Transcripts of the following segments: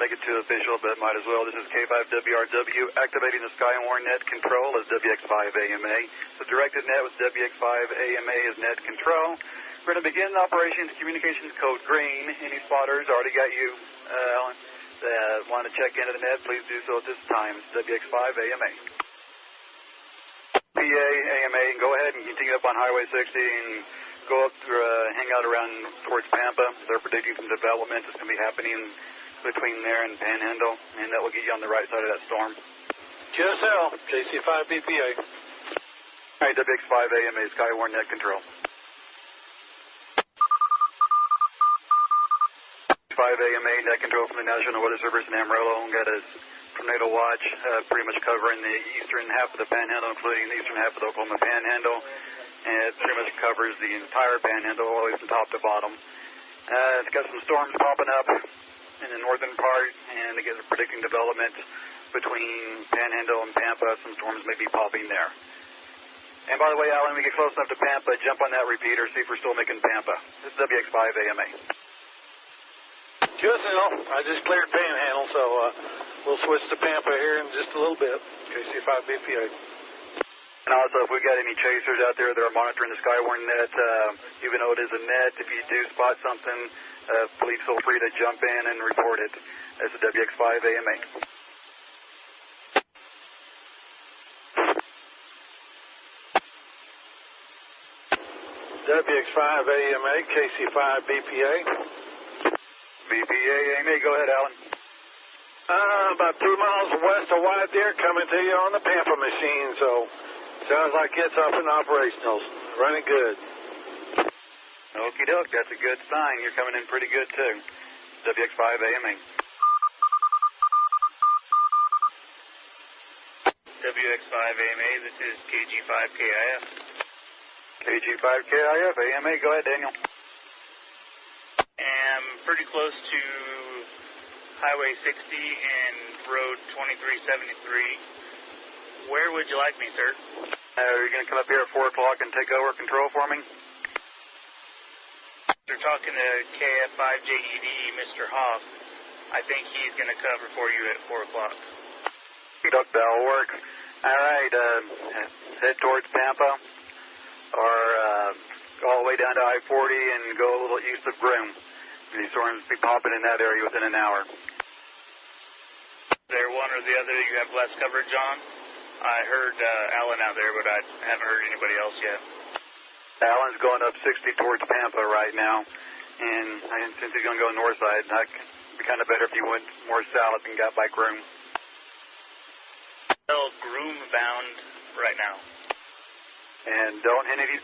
make it too official, but might as well. This is K5WRW activating the Skywarn net control as WX5AMA. The directed net with WX5AMA as net control. We're going to begin operations communications code green. Any spotters already got you, Alan? Want to check into the net, please do so at this time. It's WX5AMA. PA, AMA, go ahead and continue up on Highway 60 and go up to hang out around towards Pampa. They're predicting some development that's going to be happening between there and Panhandle, and that will get you on the right side of that storm. QSL, KC5 BPA. All right, WX5AMA, Skywarn net control. 5AMA net control from the National Weather Service in Amarillo. Got a tornado watch pretty much covering the eastern half of the Panhandle, including the eastern half of the Oklahoma Panhandle. And it pretty much covers the entire Panhandle all the way from top to bottom. It's got some storms popping up in the northern part, and they get predicting development between Panhandle and Pampa. Some storms may be popping there. And by the way, Alan, when we get close enough to Pampa, jump on that repeater, see if we're still making Pampa. This is WX5AMA. QSL, I just cleared Panhandle, so we'll switch to Pampa here in just a little bit. KC5 BPA. And also, if we've got any chasers out there that are monitoring the Skywarn net, even though it is a net, if you do spot something, please feel free to jump in and report it. That's a WX5AMA. WX5AMA, KC5 BPA. BPA, AMA, go ahead, Alan. About 2 miles west of White Deer, coming to you on the Pampa machine, so sounds like it's up and operational. Running good. Okie doke, that's a good sign. You're coming in pretty good, too. WX5AMA. WX5AMA, this is KG5KIF. KG5KIF, AMA, go ahead, Daniel. I'm pretty close to Highway 60 and Road 2373. Where would you like me, sir? Are you going to come up here at 4 o'clock and take over control for me? You're talking to KF5JED, Mr. Hoff. I think he's going to cover for you at 4 o'clock. That'll work. All right, head towards Pampa or all the way down to I-40 and go a little east of Groom. These storms will be popping in that area within an hour. Is there one or the other you have less coverage on? I heard Alan out there, but I haven't heard anybody else yet. Alan's going up 60 towards Pampa right now, and since he's going to go north side, it'd be kind of better if he went more south and got by Groom. Well, Groom bound right now. And don't hit any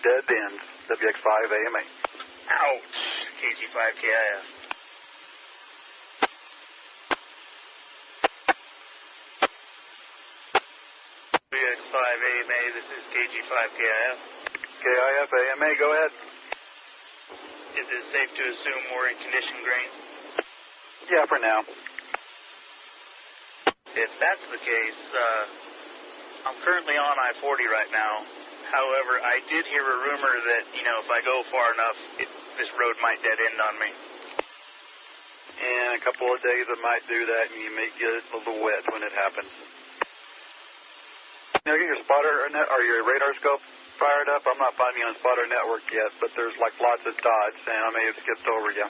dead ends, WX5AMA. Ouch, KG5KIF. WX5AMA, this is KG5KIF. KIF, AMA, go ahead. Is it safe to assume we're in condition grain? Yeah, for now. If that's the case, I'm currently on I-40 right now. However, I did hear a rumor that, if I go far enough, this road might dead end on me. In a couple of days it might do that, and you may get a little wet when it happens. Get your spotter or your radar scope fired up. I'm not finding you on spotter network yet, but there's lots of dots, and I may have skipped over you.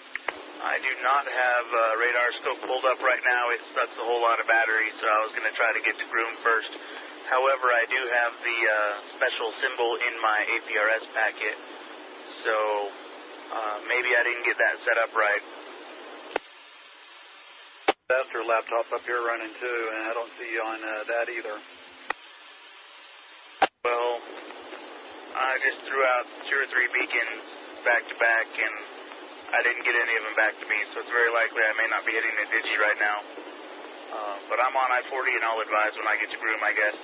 I do not have radar scope pulled up right now. It sucks a whole lot of battery, so I was going to try to get to Groom first. However, I do have the special symbol in my APRS packet, so maybe I didn't get that set up right. That's your laptop up here running too, and I don't see you on that either. Well, I just threw out 2 or 3 beacons back to back, and I didn't get any of them back to me, so it's very likely I may not be hitting the digi right now. But I'm on I-40, and I'll advise when I get to Groom, I guess.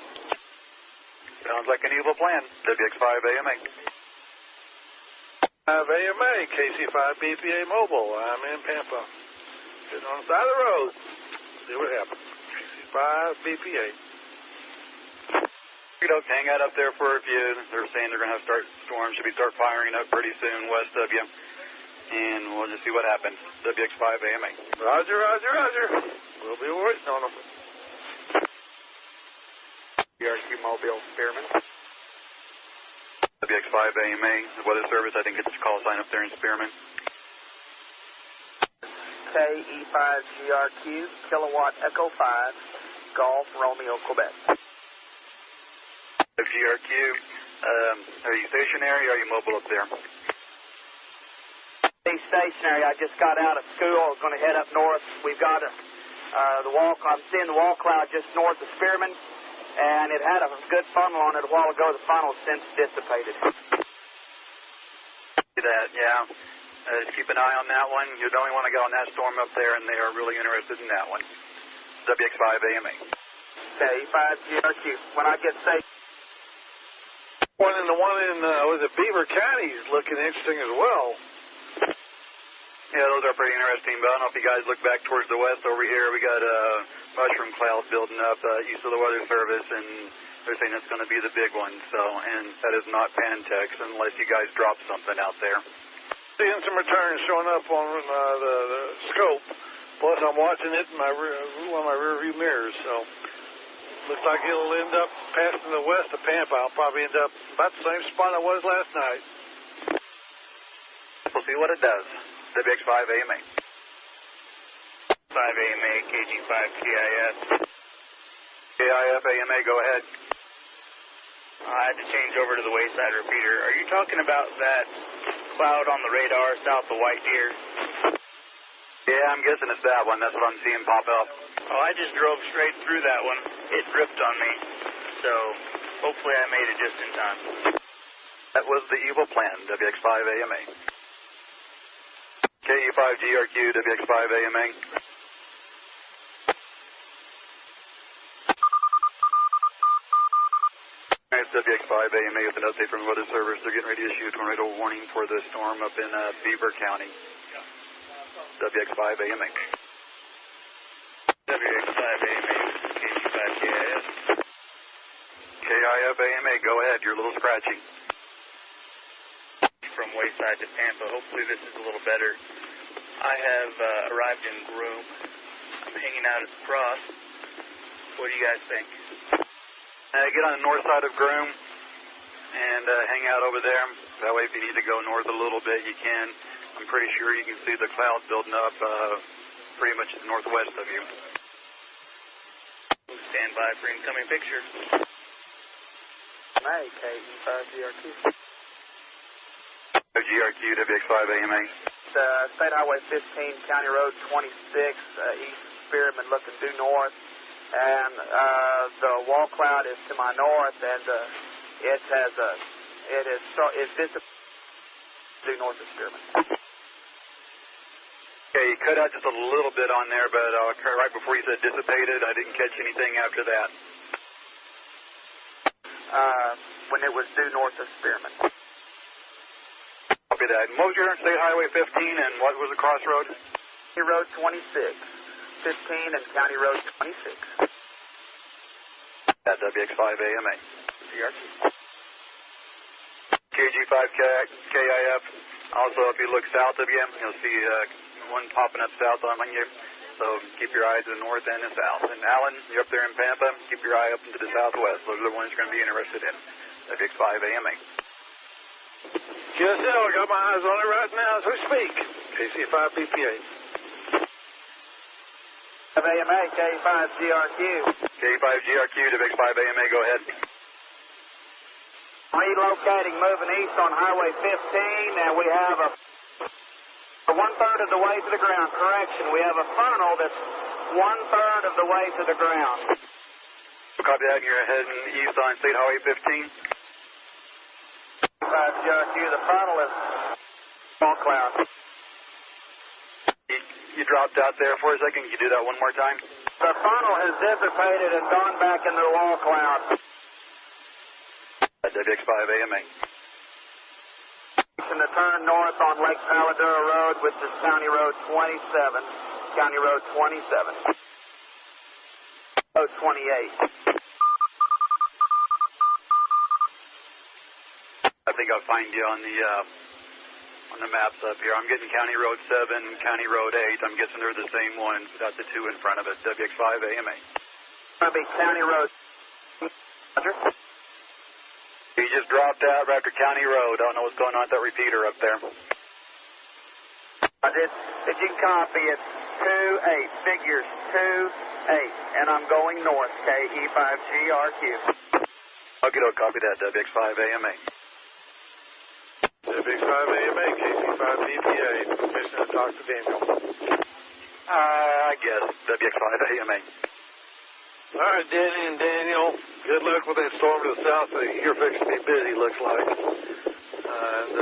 Sounds like an evil plan. WX5AMA. 5AMA, KC5 BPA Mobile. I'm in Pampa. Sitting on the side of the road. See what happens. KC5 BPA. Hang out up there for a few. They're saying they're going to have storms. Should be start firing up pretty soon west of you. and we'll just see what happens. WX5AMA. Roger, roger, roger. We'll be working on them. BRQ Mobile Spearman. WX5AMA, the Weather Service, I think it's a call sign up there in Spearman. KE5GRQ, Kilowatt Echo 5, Golf Romeo, Quebec. GRQ, are you stationary or are you mobile up there? Hey, stationary. I just got out of school. I was going to head up north. We've got I'm seeing the wall cloud just north of Spearman, and it had a good funnel on it a while ago. The funnel's since dissipated. See that, yeah. Just keep an eye on that one. You're the only one that got on that storm up there, and they are really interested in that one. WX5AMA. KE5GRQ. When I get safe. The one in was it Beaver County is looking interesting as well. Yeah, those are pretty interesting, but I don't know if you guys look back towards the west over here. We got a mushroom cloud building up east of the Weather Service, and they're saying it's going to be the big one. So, and that is not Pantex unless you guys drop something out there. Seeing some returns showing up on the scope. Plus, I'm watching it in one of my rear view mirrors. So, looks like it'll end up passing the west of Pampa. I'll probably end up about the same spot I was last night. We'll see what it does. WX5AMA. 5AMA, KG5KIF. KIF-AMA, go ahead. I had to change over to the wayside repeater. Are you talking about that cloud on the radar south of White Deer? Yeah, I'm guessing it's that one. That's what I'm seeing pop up. Oh, I just drove straight through that one. It dripped on me. So, hopefully I made it just in time. That was the evil plan, WX5AMA. KE5GRQ, WX5AMA. It's WX5AMA with an update from the Weather Service. They're getting ready to issue a tornado warning for the storm up in Beaver County. WX5AMA. WX5AMA, KG5KIF. KIF-AMA, go ahead. You're a little scratchy. From Wayside to Pampa. Hopefully this is a little better. I have arrived in Groom. I'm hanging out at the cross. What do you guys think? Get on the north side of Groom and hang out over there. That way if you need to go north a little bit, you can. I'm pretty sure you can see the clouds building up pretty much to the northwest of you. Stand by for incoming picture. KE5GRQ. GRQ, WX5AMA. State Highway 15, County Road 26, east Spearman, looking due north. And the wall cloud is to my north, and it is due north of Spearman. Okay, you cut out just a little bit on there, but right before you said dissipated, I didn't catch anything after that. When it was due north of Spearman. Copy that. What was your State Highway 15 and what was the crossroad? County Road 26. 15 and County Road 26. That's WX5AMA. GRQ. KG5KIF. Also, if you look south of you, you'll see one popping up south on you. So keep your eye to the north and the south. And Alan, you're up there in Pampa. Keep your eye up into the southwest. Those are the ones you're going to be interested in. WX5AMA. QSL, I got my eyes on it right now as we speak. KC5BPA. AMA, K5GRQ. K5GRQ, WX5AMA, go ahead. Relocating, moving east on Highway 15, and we have a 1/3 of the way to the ground. Correction, we have a funnel that's 1/3 of the way to the ground. Copy that, you're heading east on State Highway 15. 5GRQ, the funnel is small cloud. You dropped out there for a second. Can you do that one more time? The funnel has dissipated and gone back into the wall cloud. WX5AMA. And to turn north on Lake Paladura Road, which is County Road 27. County Road 27. Road 28. I think I'll find you on the on the maps up here. I'm getting County Road 7, County Road 8. I'm guessing they're the same ones without the 2 in front of it. WX5 AMA. That'll be County Road. Roger. You just dropped out right after County Road. I don't know what's going on with that repeater up there. If you can copy it, 2-8, figures 2-8, and I'm going north, KE5GRQ. Okay, I'll copy that, WX5 AMA. WX5 AMA, KC5 BPA, permission to talk to Daniel. I guess, WX5 AMA. All right, Danny and Daniel, good luck with that storm to the south. You're fixing to be busy, looks like. And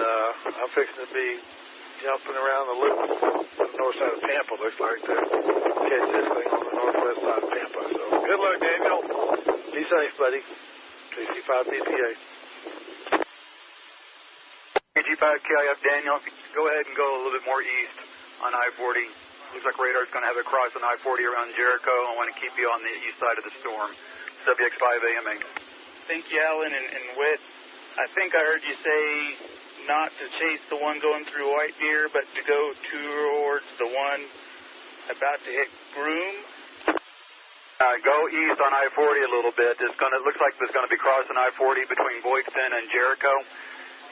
I'm fixing to be jumping around the loop on the north side of Tampa, looks like, to catch this thing on the northwest side of Tampa. So good luck, Daniel. Be safe, buddy. KC5 BPA. KG5KIF Daniel, go ahead and go a little bit more east on I-40. Looks like radar's going to have it cross on I-40 around Jericho. I want to keep you on the east side of the storm. WX5 AMA. Thank you, Alan and Whit. I think I heard you say not to chase the one going through White Deer, but to go towards the one about to hit Groom. Go east on I-40 a little bit. It looks like there's going to be crossing I-40 between Boydton and Jericho,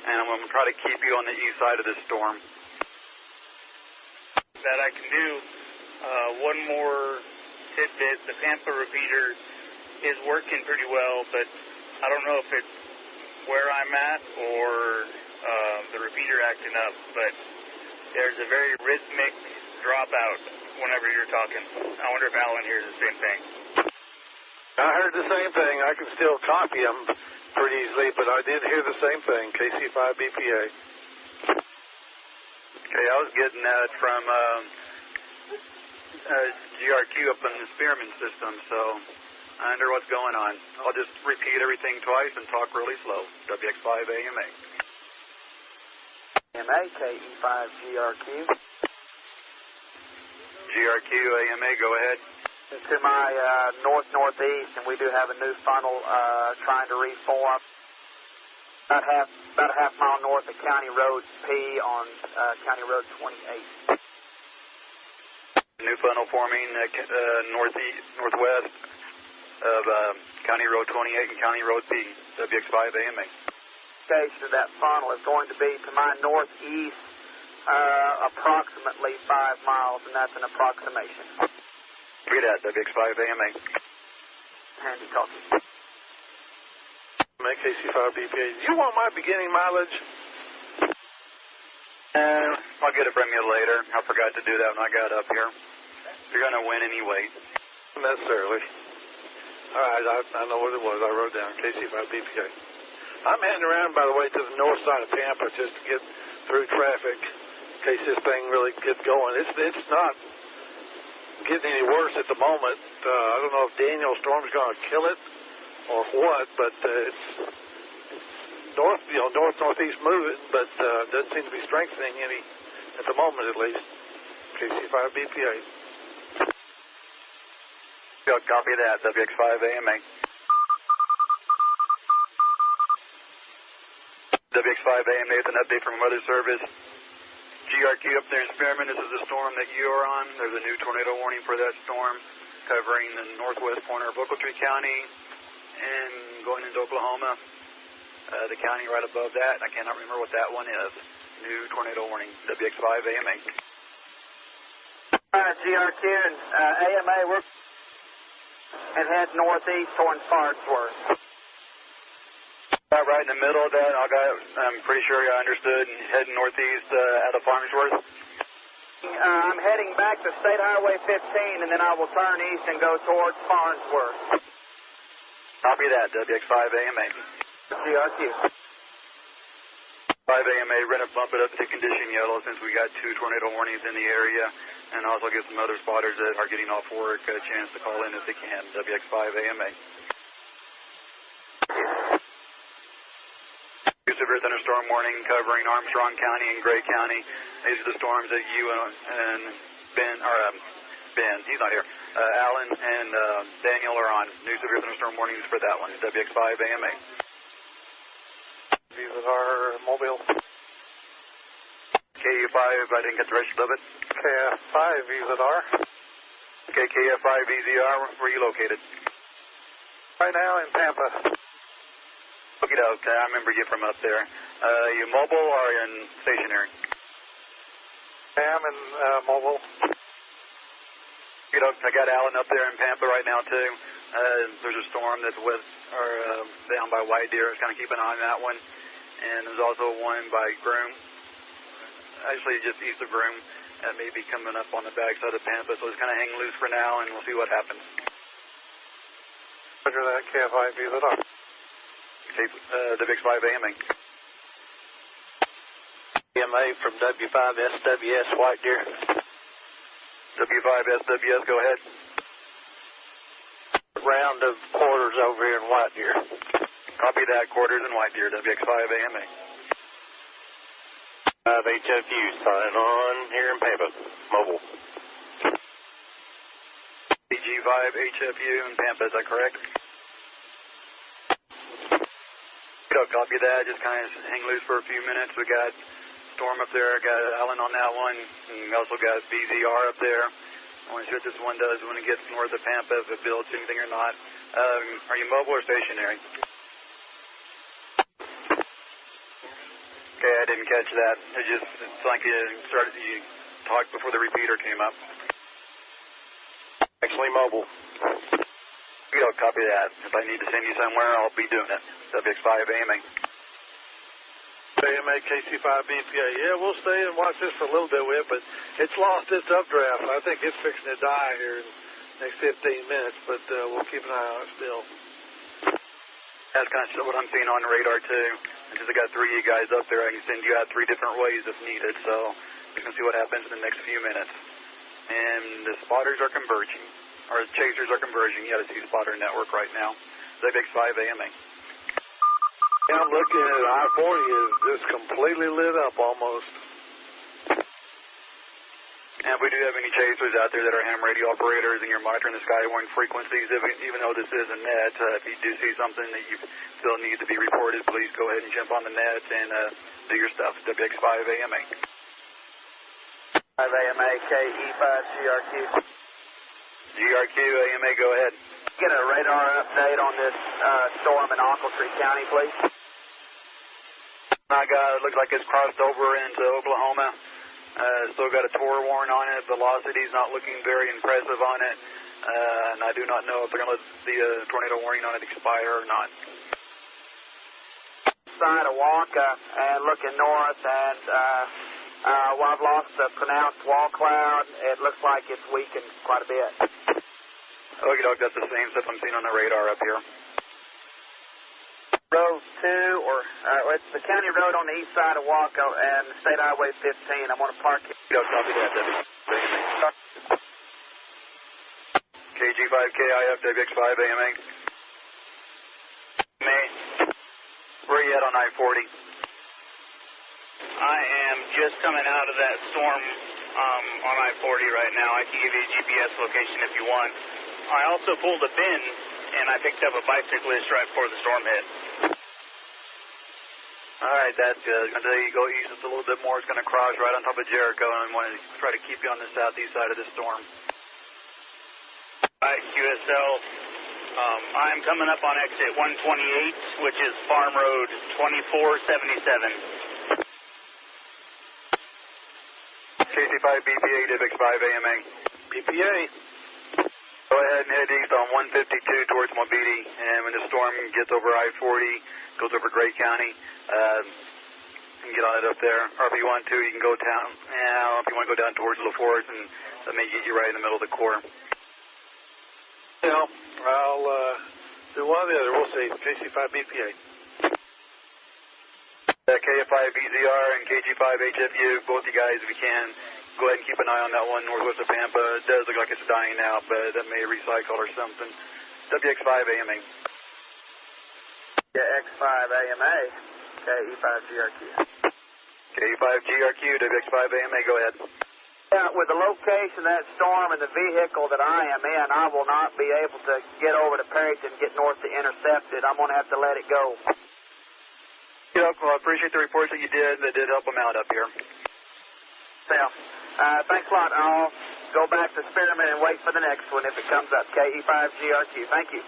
and I'm going to try to keep you on the east side of this storm. That I can do. One more tidbit. The Pampa repeater is working pretty well, but I don't know if it's where I'm at or the repeater acting up, but there's a very rhythmic dropout whenever you're talking. I wonder if Alan hears the same thing. I heard the same thing. I can still copy them pretty easily, but I did hear the same thing. KC5 BPA. Okay, I was getting that from GRQ up in the Spearman system, so I wonder what's going on. I'll just repeat everything twice and talk really slow. WX5 AMA. AMA, KE5GRQ. GRQ AMA, go ahead. To my north-northeast, and we do have a new funnel trying to reform. About a half mile north of County Road P on County Road 28. New funnel forming northwest of County Road 28 and County Road P, WX5 AMA. Location of that funnel is going to be to my northeast, approximately 5 miles, and that's an approximation. Read that, WX5 AMA. Handy talking. KC5 BPA. Do you want my beginning mileage? I'll get it from you later. I forgot to do that when I got up here. You're going to win anyway. Not necessarily. All right, I know what it was. I wrote down KC5 BPA. I'm heading around, by the way, to the north side of Tampa just to get through traffic in case this thing really gets going. It's not getting any worse at the moment. I don't know if Daniel Storm's going to kill it or what, but it's northeast moving, but doesn't seem to be strengthening any at the moment, at least. KC5 BPA. Copy that, WX5 AMA. WX5 AMA with an update from Weather Service. GRQ up there in Spearman, this is the storm that you are on. There's a new tornado warning for that storm covering the northwest corner of Ochiltree County and going into Oklahoma. The county right above that, I cannot remember what that one is. New tornado warning, WX5 AMA. GRQ and AMA, we're and head northeast towards Farnsworth. Right in the middle of that, I'm pretty sure I understood, heading northeast out of Farnsworth. I'm heading back to State Highway 15, and then I will turn east and go towards Farnsworth. Copy that, WX5 AMA. GRQ. 5 AMA, we're going to bump it up to condition yellow since we got 2 tornado warnings in the area, and also give some other spotters that are getting off work a chance to call in if they can. WX5 AMA. Severe thunderstorm warning covering Armstrong County and Gray County. These are the storms that you and Ben, he's not here, Alan and Daniel are on. New severe thunderstorm warnings for that one. WX5 AMA. These are our mobile. KF5, I didn't get the rest of it. KF5, VZR. Okay, KF5, VZR, where are you located? Right now in Pampa. Okay, I remember you from up there. You mobile or in stationary? I'm in mobile. You know, I got Alan up there in Pampa right now, too. There's a storm that's down by White Deer. I was kind of keeping an eye on that one. And there's also one by Groom. Actually, just east of Groom. That may be coming up on the backside of Pampa. So it's kind of hanging loose for now, and we'll see what happens. Roger that, KF5, VZR. Okay, WX5 AMA. AMA from W5SWS, White Deer. W5SWS, go ahead. Round of quarters over here in White Deer. Copy that, quarters in White Deer, WX5 AMA. HFU, sign on here in Pampa, mobile. PG5 HFU in Pampa, is that correct? Copy that, just kind of hang loose for a few minutes. We got Storm up there, got Allen on that one, and we also got BZR up there. I want to see what this one does when it gets north of Pampa, if it builds anything or not. Are you mobile or stationary? Okay, I didn't catch that. It's like you talked before the repeater came up. Actually mobile. Copy that. If I need to send you somewhere, I'll be doing it. WX5 AMA. AMA KC5 BPA. Yeah, we'll stay and watch this for a little bit with, but it's lost its updraft. I think it's fixing to die here in the next 15 minutes, but we'll keep an eye on it still. That's kind of what I'm seeing on the radar, too. Since I got 3 of you guys up there, I can send you out 3 different ways if needed, so we're going to see what happens in the next few minutes. And the spotters are converging, or the chasers are converging. You got to see spotter network right now. WX5 AMA. Yeah, I'm looking at I-40 is just completely lit up almost. And if we do have any chasers out there that are ham radio operators and you're monitoring the Skywarn frequencies, even though this is a net, if you do see something that you feel needs to be reported, please go ahead and jump on the net and do your stuff. WX5 AMA. 5 AMA, KE5 GRQ. GRQ, AMA, go ahead. Get a radar update on this storm in Occotree County, please. I got it. Looks like it's crossed over into Oklahoma. Still got a tour warning on it. Velocity's not looking very impressive on it. And I do not know if they're going to let the tornado warning on it expire or not. Side of Wonka and looking north, and well, I've lost the pronounced wall cloud. It looks like it's weakened quite a bit. Okay, dog, that's the same stuff I'm seeing on the radar up here. Road 2, or it's the county road on the east side of Waco and State Highway 15. I'm going to park here. Copy that, KG5KIF, WX5 AMA. May, where are you at on I-40? I am just coming out of that storm on I-40 right now. I can give you a GPS location if you want. I also pulled a bin, and I picked up a bicyclist right before the storm hit. All right, that's good. Until you go east just a little bit more, it's going to cross right on top of Jericho, and I want to try to keep you on the southeast side of the storm. All right, QSL. I'm coming up on exit 128, which is Farm Road 2477. KC5 BPA, WX5 AMA. BPA. Go ahead and head east on 152 towards Mobili, and when the storm gets over I-40, goes over Gray County, you can get on it up there. Or if you want to, you can go down. If you want to go down towards La Force, and that may get you right in the middle of the core. Yeah, I'll do one or the other. We'll see. KC5 BPA. KF5 BZR and KG5 HFU, both you guys, if you can, go ahead and keep an eye on that one northwest of Pampa. It does look like it's dying out, but that may recycle or something. WX5 AMA. Yeah, X5 AMA, KE5 GRQ. KE5 GRQ, WX5 AMA, go ahead. Yeah, with the location of that storm and the vehicle that I am in, I will not be able to get over to Perryton and get north to intercept it. I'm going to have to let it go. Well, I appreciate the reports that you did. That did help them out up here. Well, thanks a lot. I'll go back to Spearman and wait for the next one if it comes up. KE5GRQ. Thank you.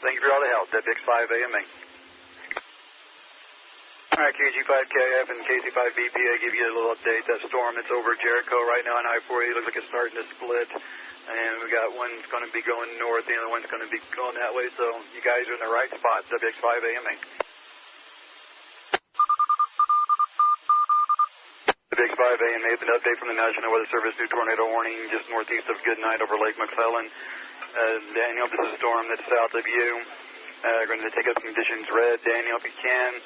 Thank you for all the help. WX5AMA. All right, KG5KF and KC5BP, I give you a little update. That storm that's over Jericho right now on I-40 looks like it's starting to split. And we got one's going to be going north, the other one's going to be going that way. So you guys are in the right spot. WX5AMA. WX5AMA, an update from the National Weather Service. New tornado warning just northeast of Goodnight over Lake McClellan. Daniel, this is a storm that's south of you. Going to take up conditions red. Daniel, if you can,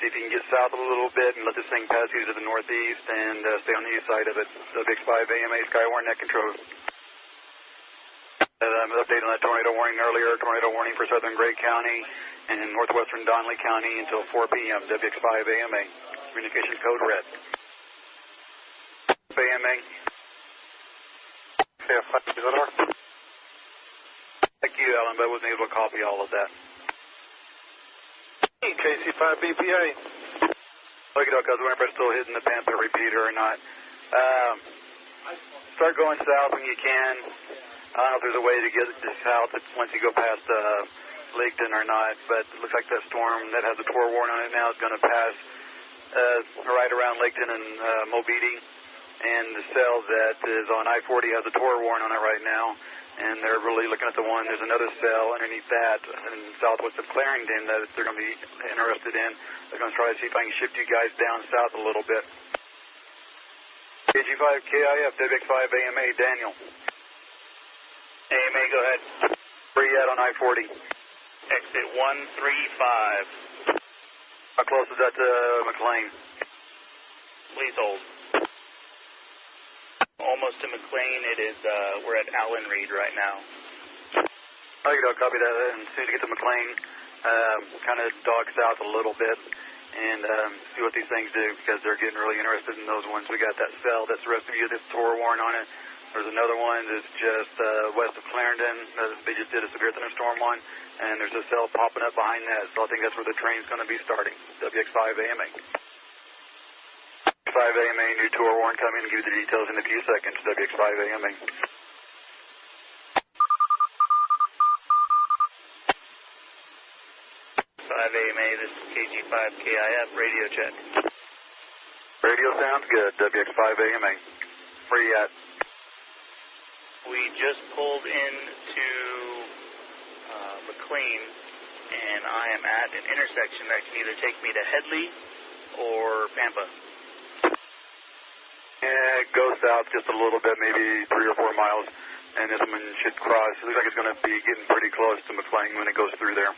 see if you can get south a little bit and let this thing pass you to the northeast and stay on the east side of it. WX5AMA, Skywarn net control. Update on that tornado warning earlier. Tornado warning for southern Gray County and northwestern Donley County until 4 p.m. WX5AMA. Communications code red. AMA. Thank you, Alan, but I wasn't able to copy all of that. KC5BPA. Look it up, because we're still hitting the Panther repeater or not. Start going south when you can. I don't know if there's a way to get to south once you go past Laketon or not, but it looks like that storm that has a Tor warning on it now is going to pass right around Laketon and Mobeetie. And the cell that is on I-40 has a Tor warning on it right now. And they're really looking at the one. There's another cell underneath that in southwest of Clarendon that they're going to be interested in. They're going to try to see if I can shift you guys down south a little bit. KG5KIF, WX5AMA, Daniel. AMA, go ahead. Where you at on I-40? Exit 135. How close is that to McLean? Please hold. Almost to McLean. It is, we're at Allen Reed right now. Oh, you don't copy that. And as soon as you get to McLean, kind of dog south a little bit and see what these things do because they're getting really interested in those ones. We got that cell that's the rest of you, this Tor warning on it. There's another one that's just west of Clarendon. They just did a severe thunderstorm one, and there's a cell popping up behind that. So I think that's where the train's going to be starting. WX5AMA. 5AMA, new Tor warning coming. Give you the details in a few seconds. WX5AMA. 5AMA, this is KG5KIF, radio check. Radio sounds good. WX5AMA. Where you at? We just pulled into McLean, and I am at an intersection that can either take me to Headley or Pampa. Yeah, go south just a little bit, maybe 3 or 4 miles, and this one should cross. It looks like it's going to be getting pretty close to McLean when it goes through there.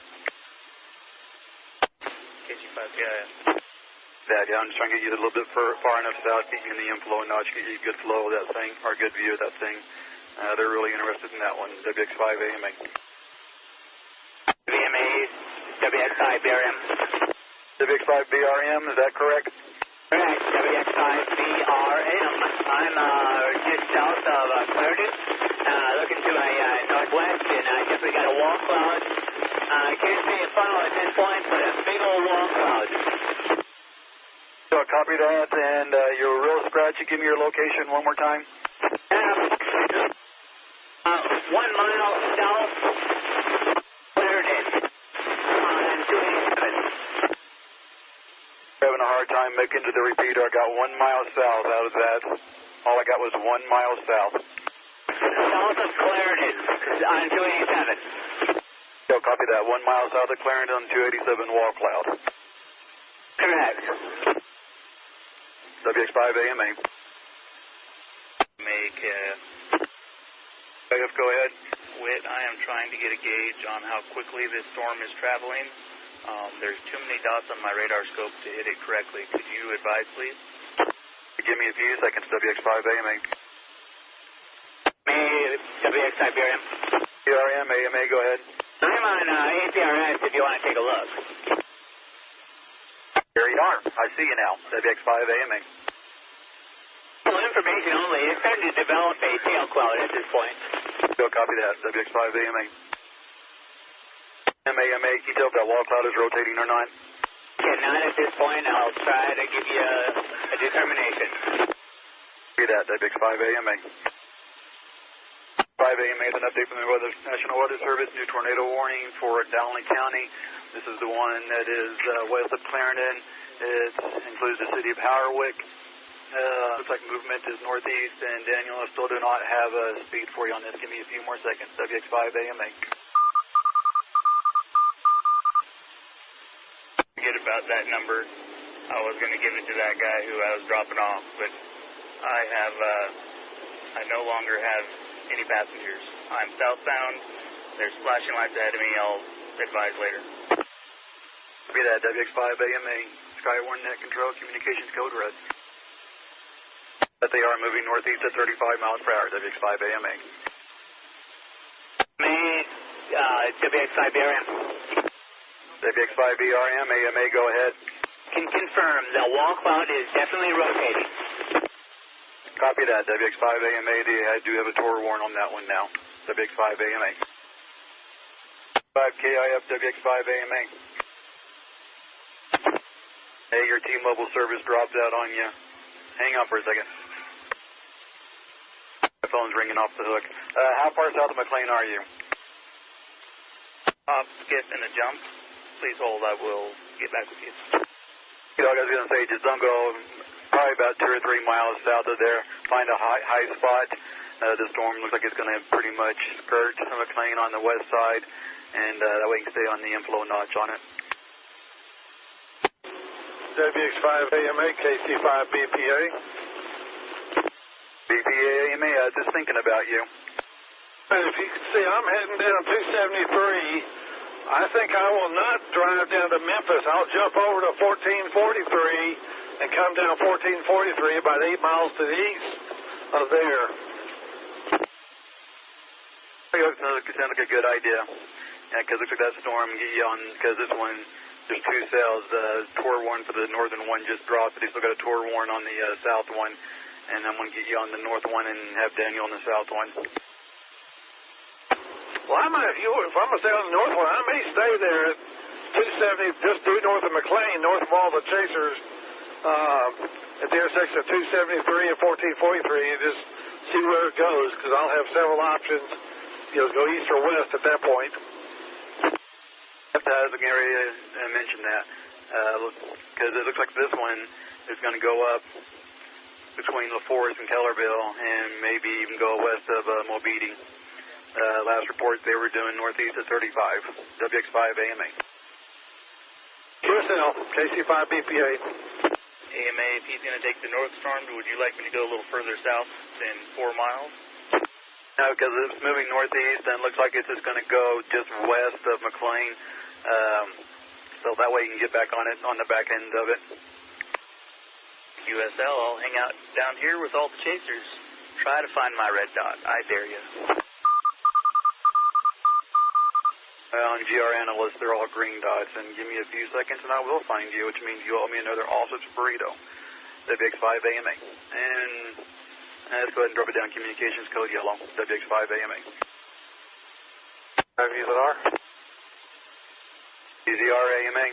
KG5KIF. Yeah, I'm just trying to get you a little bit far enough south, get you in the inflow notch, get you a good flow of that thing, or a good view of that thing. They're really interested in that one. WX5AMA. VMA, WX5BRM. WX5BRM, is that correct? Correct, WX5BRM. I'm just south of Clarendon, looking to a northwest, and I guess we got a wall cloud. Can't see a funnel at this point, but a big old wall cloud. So copy that, and you're real scratchy. Give me your location one more time. 1 mile south, Clarendon, on 287. Having a hard time making to the repeater. I got 1 mile south. How was that? All I got was 1 mile south. South of Clarendon, on 287. So copy that. 1 mile south of Clarendon on 287 wall cloud. Correct. WX5AMA. Make AF, go ahead. Whit, I am trying to get a gauge on how quickly this storm is traveling. There's too many dots on my radar scope to hit it correctly. Could you advise, please? Give me a few seconds. WX5AMA. WX5BRM. BRM, AMA, go ahead. I'm on APRS if you want to take a look. Here you are. I see you now. WX5AMA. Information only. It's starting to develop a tail cloud at this point. Go copy that. WX5AMA. AMA, can you tell if that wall cloud is rotating or not? Yeah, not at this point. I'll try to give you a determination. Be that, WX5AMA. 5AMA is an update from the National Weather Service. New tornado warning for Dowling County. This is the one that is west of Clarendon. It includes the city of Howarwick. Looks like movement is northeast, and Daniel, I still do not have a speed for you on this. Give me a few more seconds. WX5AMA. Forget about that number. I was going to give it to that guy who I was dropping off, but I no longer have any passengers. I'm southbound. There's flashing lights ahead of me. I'll advise later. Be that, WX5AMA. Skywarn Net Control, communications code red. That they are moving northeast at 35 miles per hour, WX5AMA. WX5BRM. WX5BRM, AMA, go ahead. Can confirm, the wall cloud is definitely rotating. Copy that, WX5AMA. I do have a tour warrant on that one now. WX5AMA. 5KIF, WX5AMA. Hey, your T-Mobile service dropped out on you. Hang on for a second. My phone's ringing off the hook. How far south of McLean are you? Hop, skip, and a jump. Please hold. I will get back with you. You know, I was going to say, just don't go probably about 2 or 3 miles south of there. Find a high spot. The storm looks like it's going to pretty much skirt McLean on the west side, and that way you can stay on the inflow notch on it. WX5AMA, KC5BPA. BPA, AMA, just thinking about you. And if you can see, I'm heading down 273. I think I will not drive down to Memphis. I'll jump over to 1443 and come down 1443 about 8 miles to the east of there. Sounds like a good idea. Yeah, because looks like that storm get you on, because this one, there's 2 cells. Tour warrant for the northern one just dropped, but they still got a tour warrant on the south one. And I'm going to get you on the north one and have Daniel on the south one. Well, if I'm going to stay on the north one, I may stay there at 270, just due north of McLean, north of all the chasers, at the intersection of 273 and 1443, and just see where it goes, because I'll have several options, go east or west at that point. I was going to mention that, because it looks like this one is going to go up between La Forest and Kellerville, and maybe even go west of Mobeetie. Last report they were doing northeast at 35. WX5AMA. QSL, KC5BPA. AMA, if he's going to take the north storm, would you like me to go a little further south than 4 miles? No, because it's moving northeast, and it looks like it's just going to go just west of McLean. So that way you can get back on it, on the back end of it. QSL, I'll hang out down here with all the chasers. Try to find my red dot. I dare you. On GR analysts, they're all green dots, and give me a few seconds and I will find you, which means you owe me another Allsup's burrito. WX5AMA. And let's go ahead and drop it down. Communications code yellow. WX5AMA. 5EZR. EZR-AMA.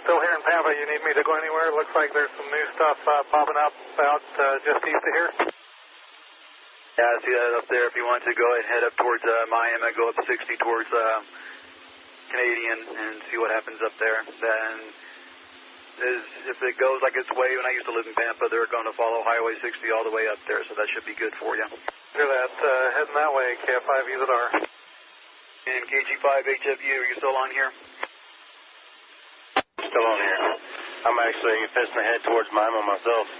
Still here in Pampa. You need me to go anywhere? Looks like there's some new stuff popping up out just east of here. Yeah, I see that up there. If you want to go ahead and head up towards Miami, go up 60 towards Canadian and see what happens up there. Then, if it goes like its way, when I used to live in Pampa, they're going to follow Highway 60 all the way up there, so that should be good for you. Hear that, heading that way, KF5EZR. And KG5HFU, are you still on here? Still on here. I'm actually fixing to head towards Miami myself.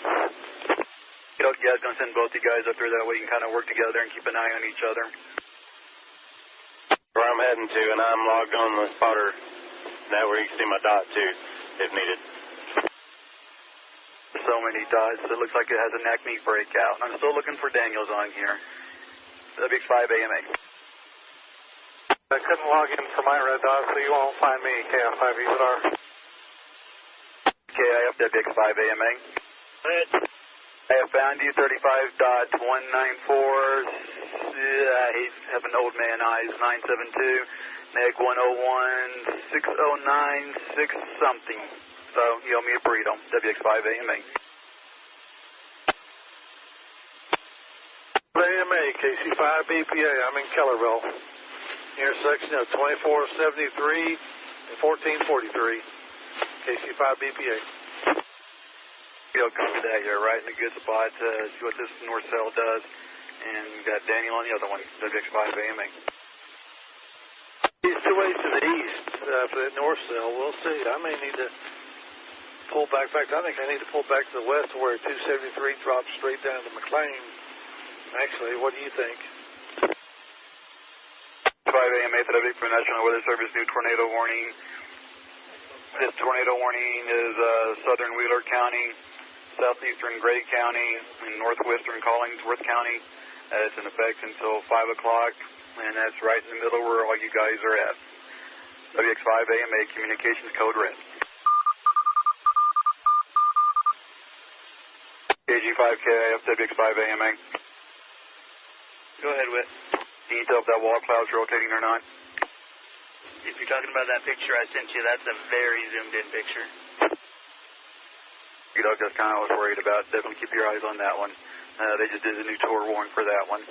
Yeah, I was going to send both you guys up there. That way you can kind of work together and keep an eye on each other. Where I'm heading to, and I'm logged on the spotter network. You can see my dot, too, if needed. So many dots. It looks like it has an acme breakout. I'm still looking for Daniels on here. WX5AMA. I couldn't log in for my red dot, so you won't find me, KF5EZR. KIF, WX5AMA. I have found you, 35.194. He's having old man eyes, 972. Neg 101, 609, 6 something. So you owe me a burrito. WX5AMA. KC5 BPA. I'm in Kellerville. Intersection of 2473 and 1443. KC5 BPA. Copy that. You're right in a good spot to see what this north cell does. And we've got Daniel on the other one, WX5 AMA. He's 2 ways to the east for that north cell. We'll see. I may need to pull back. In fact, I think I need to pull back to the west where 273 drops straight down to McLean. Actually, what do you think? 5 AMA for WX from National Weather Service, new tornado warning. This tornado warning is southern Wheeler County, southeastern Gray County, and northwestern Collingsworth County. It's in effect until 5 o'clock, and that's right in the middle where all you guys are at. WX5 AMA, communications code red. KG5KIF, WX5 AMA. Go ahead, Whit. Can you tell if that wall cloud's rotating or not? If you're talking about that picture I sent you, that's a very zoomed-in picture. That's kind of what I was worried about. Definitely keep your eyes on that one. They just did a new tour warning for that one.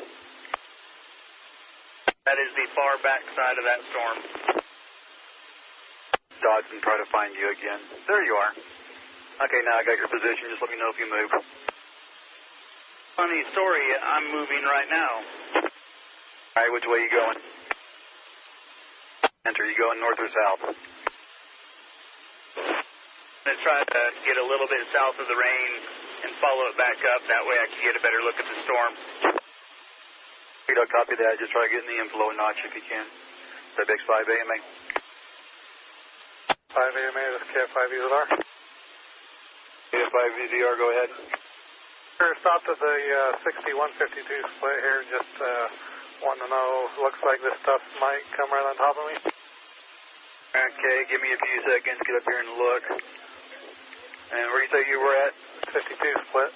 That is the far back side of that storm. Dodge and try to find you again. There you are. Okay, now I got your position. Just let me know if you move. Funny story, I'm moving right now. All right, which way are you going? Enter, you going north or south? I'm going to try to get a little bit south of the rain and follow it back up. That way I can get a better look at the storm. Copy that. Just try to get in the inflow notch if you can. WX5 AMA. 5 AMA, this is KF5VZR. KF5VZR, go ahead. Stopped at the 6152 split here. Just wanting to know, looks like this stuff might come right on top of me. Okay, give me a few seconds. Get up here and look. And where do you say you were at? 52 split.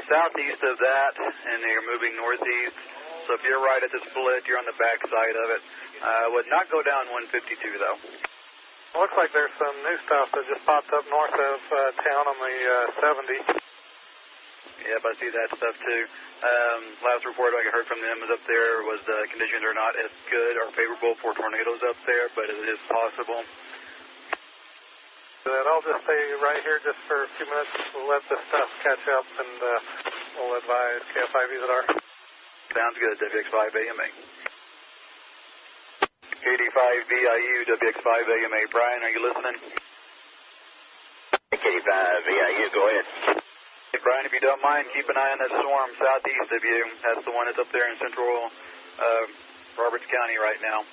Southeast of that, and you're moving northeast. So if you're right at the split, you're on the back side of it. Would not go down 152, though. Looks like there's some new stuff that just popped up north of town on the 70. Yep, I see that stuff, too. Last report I heard from them was up there was the conditions are not as good or favorable for tornadoes up there, but it is possible. I'll just stay right here just for a few minutes. We'll let this stuff catch up, and we'll advise KF5VZR. Sounds good, WX5 AMA. KD5VIU, WX5 AMA. Brian, are you listening? KD5VIU, go ahead. Hey, Brian, if you don't mind, keep an eye on that storm southeast of you. That's the one that's up there in central Roberts County right now.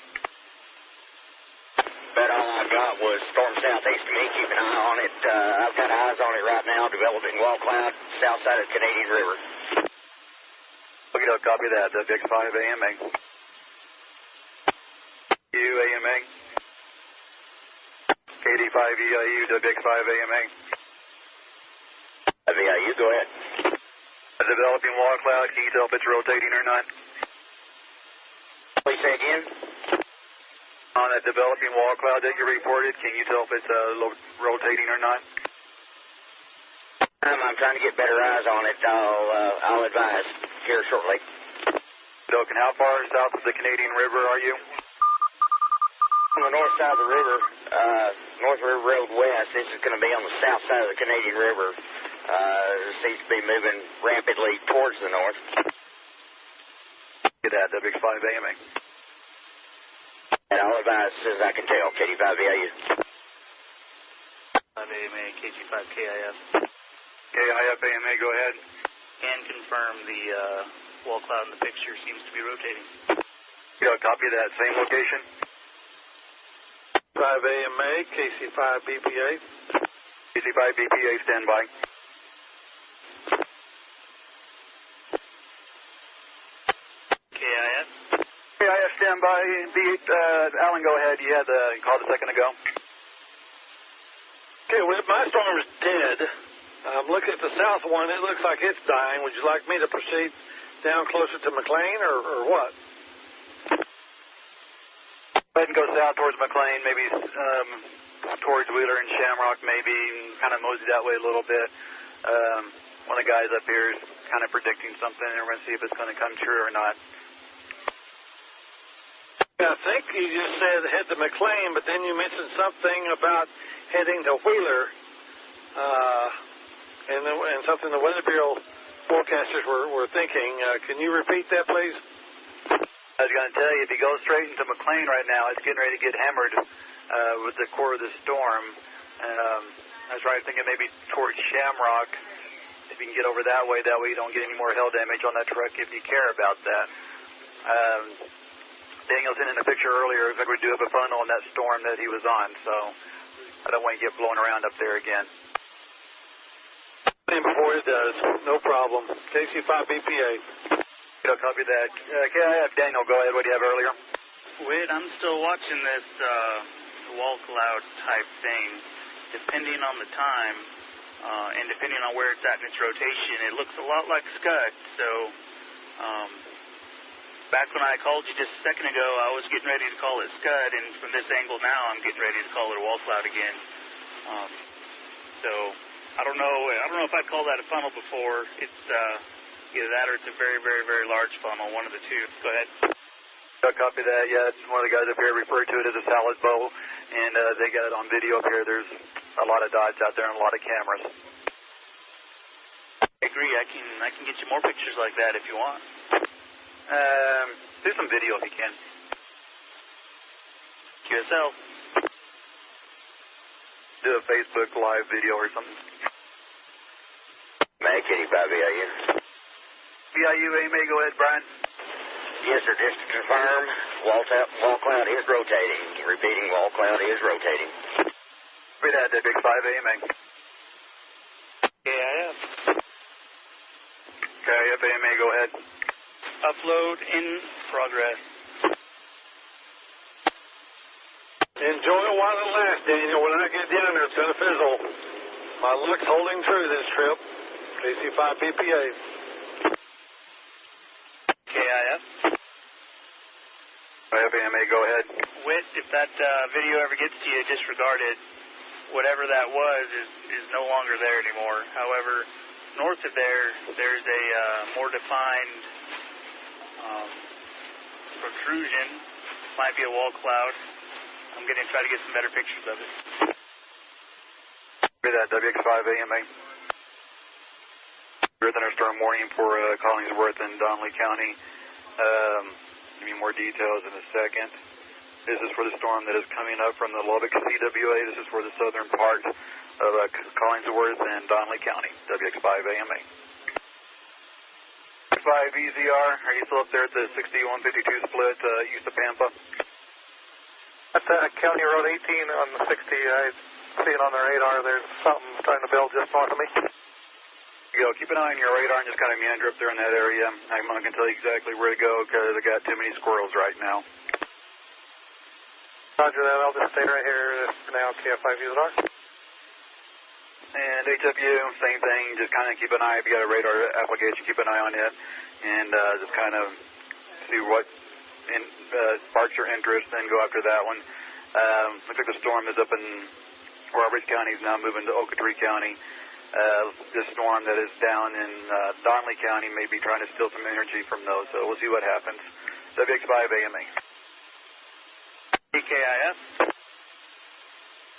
But all I got was storm southeast of me. Keep an eye on it. I've got eyes on it right now, developing wall cloud, south side of the Canadian River. Okay, copy that. WX5 AMA. AMA. KD5VIU, WX5 AMA. VIU, go ahead. A developing wall cloud. Can you tell if it's rotating or not? Please say again. On that developing wall cloud that you reported, can you tell if it's rotating or not? I'm trying to get better eyes on it. I'll advise here shortly. And how far south of the Canadian River are you? On the north side of the river, North River Road West. This is going to be on the south side of the Canadian River. It seems to be moving rapidly towards the north. Get that, WX5 AMA. And I'll advise as soon as I can tell. KD5VIU. AMA, KG5KIF. KIF AMA, go ahead. Can confirm the wall cloud in the picture seems to be rotating. Copy that. Same location? 5 AMA, KC5 BPA. KC5 BPA, stand by. KIF? KIF, stand by. Alan, go ahead. You had called a second ago. Okay, well, my storm's dead. I'm looking at the south one. It looks like it's dying. Would you like me to proceed down closer to McLean or what? Go ahead and go south towards McLean, maybe towards Wheeler and Shamrock, maybe kind of mosey that way a little bit. One of the guys up here is kind of predicting something, and we're going to see if it's going to come true or not. I think you just said head to McLean, but then you mentioned something about heading to Wheeler, and something the Weather Bureau forecasters were thinking. Can you repeat that, please? I was going to tell you, if you go straight into McLean right now, it's getting ready to get hammered with the core of the storm. I was thinking maybe towards Shamrock, if you can get over that way you don't get any more hail damage on that truck if you care about that. Daniel sent in a picture earlier. Looks like we do have a funnel in that storm that he was on, so I don't want to get blown around up there again. Before it does, no problem. KC5 BPA. Copy that. KIF, Daniel, go ahead. What do you have earlier? Wait, I'm still watching this wall cloud type thing. Depending on the time and depending on where it's at in its rotation, it looks a lot like Scud. So back when I called you just a second ago, I was getting ready to call it Scud, and from this angle now, I'm getting ready to call it a wall cloud again. So I don't know if I'd call that a funnel before. It's either that or it's a very, very, very large funnel, one of the two. Go ahead. Copy that. Yeah, one of the guys up here referred to it as a salad bowl, and they got it on video up here. There's a lot of dots out there and a lot of cameras. I agree. I can get you more pictures like that if you want. Do some video if you can. QSL. Do a Facebook live video or something. Mac 85 VIU. VIU, AMA, go ahead, Brian. Yes, sir. Just to confirm, wall cloud is rotating. Repeating, wall cloud is rotating. Read that, the big 5 AMA. KIF. KIF, AMA, go ahead. Upload in progress. Enjoy it while it lasts, Daniel. When I get down there, it's going to fizzle. My luck's holding true this trip. KC5 BPA. KIF. KIF, AMA, go ahead. Whit, if that video ever gets to you, disregard it. Whatever that was is no longer there anymore. However, north of there's a more defined protrusion. Might be a wall cloud. I'm going to try to get some better pictures of it. Read that, WX5 AMA. Thunderstorm warning for Collingsworth and Donley County. Give me more details in a second. This is for the storm that is coming up from the Lubbock CWA. This is for the southern part of Collingsworth and Donley County. WX5 AMA. 5 EZR, are you still up there at the 6152 split east of Pampa? At County Road 18 on the 60, I see it on the radar. There's something starting to build just north of me. Keep an eye on your radar and just kind of meander up there in that area. I'm not going to tell you exactly where to go because I got too many squirrels right now. Roger that. I'll just stay right here for now. KF5 EZR. And HFU, same thing. Just kind of keep an eye. If you got a radar application, keep an eye on it and just kind of see what sparks your interest and go after that one. Looks like the storm is up in Roberts County, is now moving to Okeechobee County. This storm that is down in Donley County may be trying to steal some energy from those, so we'll see what happens. WX5 AMA. KIF.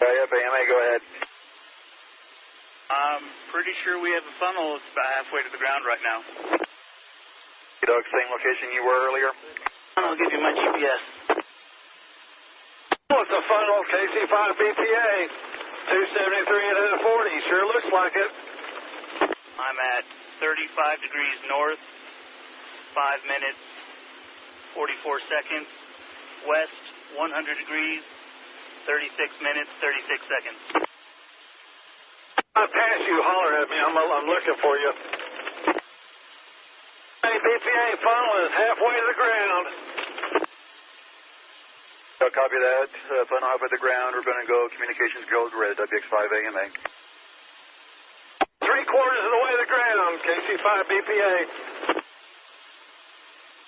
KIF AMA, go ahead. I'm pretty sure we have a funnel. It's about halfway to the ground right now. Same location you were earlier? I'll give you my GPS. What's a funnel? KC5 BPA. 273 at 40. Sure looks like it. I'm at 35 degrees north, 5 minutes, 44 seconds. West, 100 degrees, 36 minutes, 36 seconds. I pass you, holler at me. I'm looking for you. Hey, BPA funnel is halfway to the ground. Copy that. Funnel halfway to the ground. We're going to go communications code red, WX5 AMA. 3/4 of the way to the ground, KC5 BPA.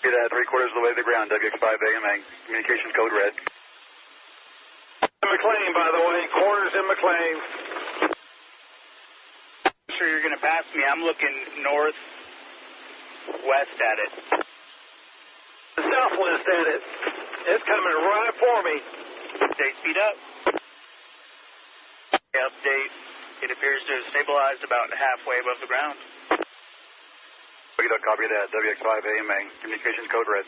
Copy that. 3/4 of the way to the ground, WX5 AMA. Communications code red. McLean, by the way. Quarters in McLean. Sure you're going to pass me. I'm looking north southwest at it. The southwest at it. It's coming right for me. Update, speed up. Update. It appears to have stabilized about halfway above the ground. Copy that. WX5AMA. Communications code red.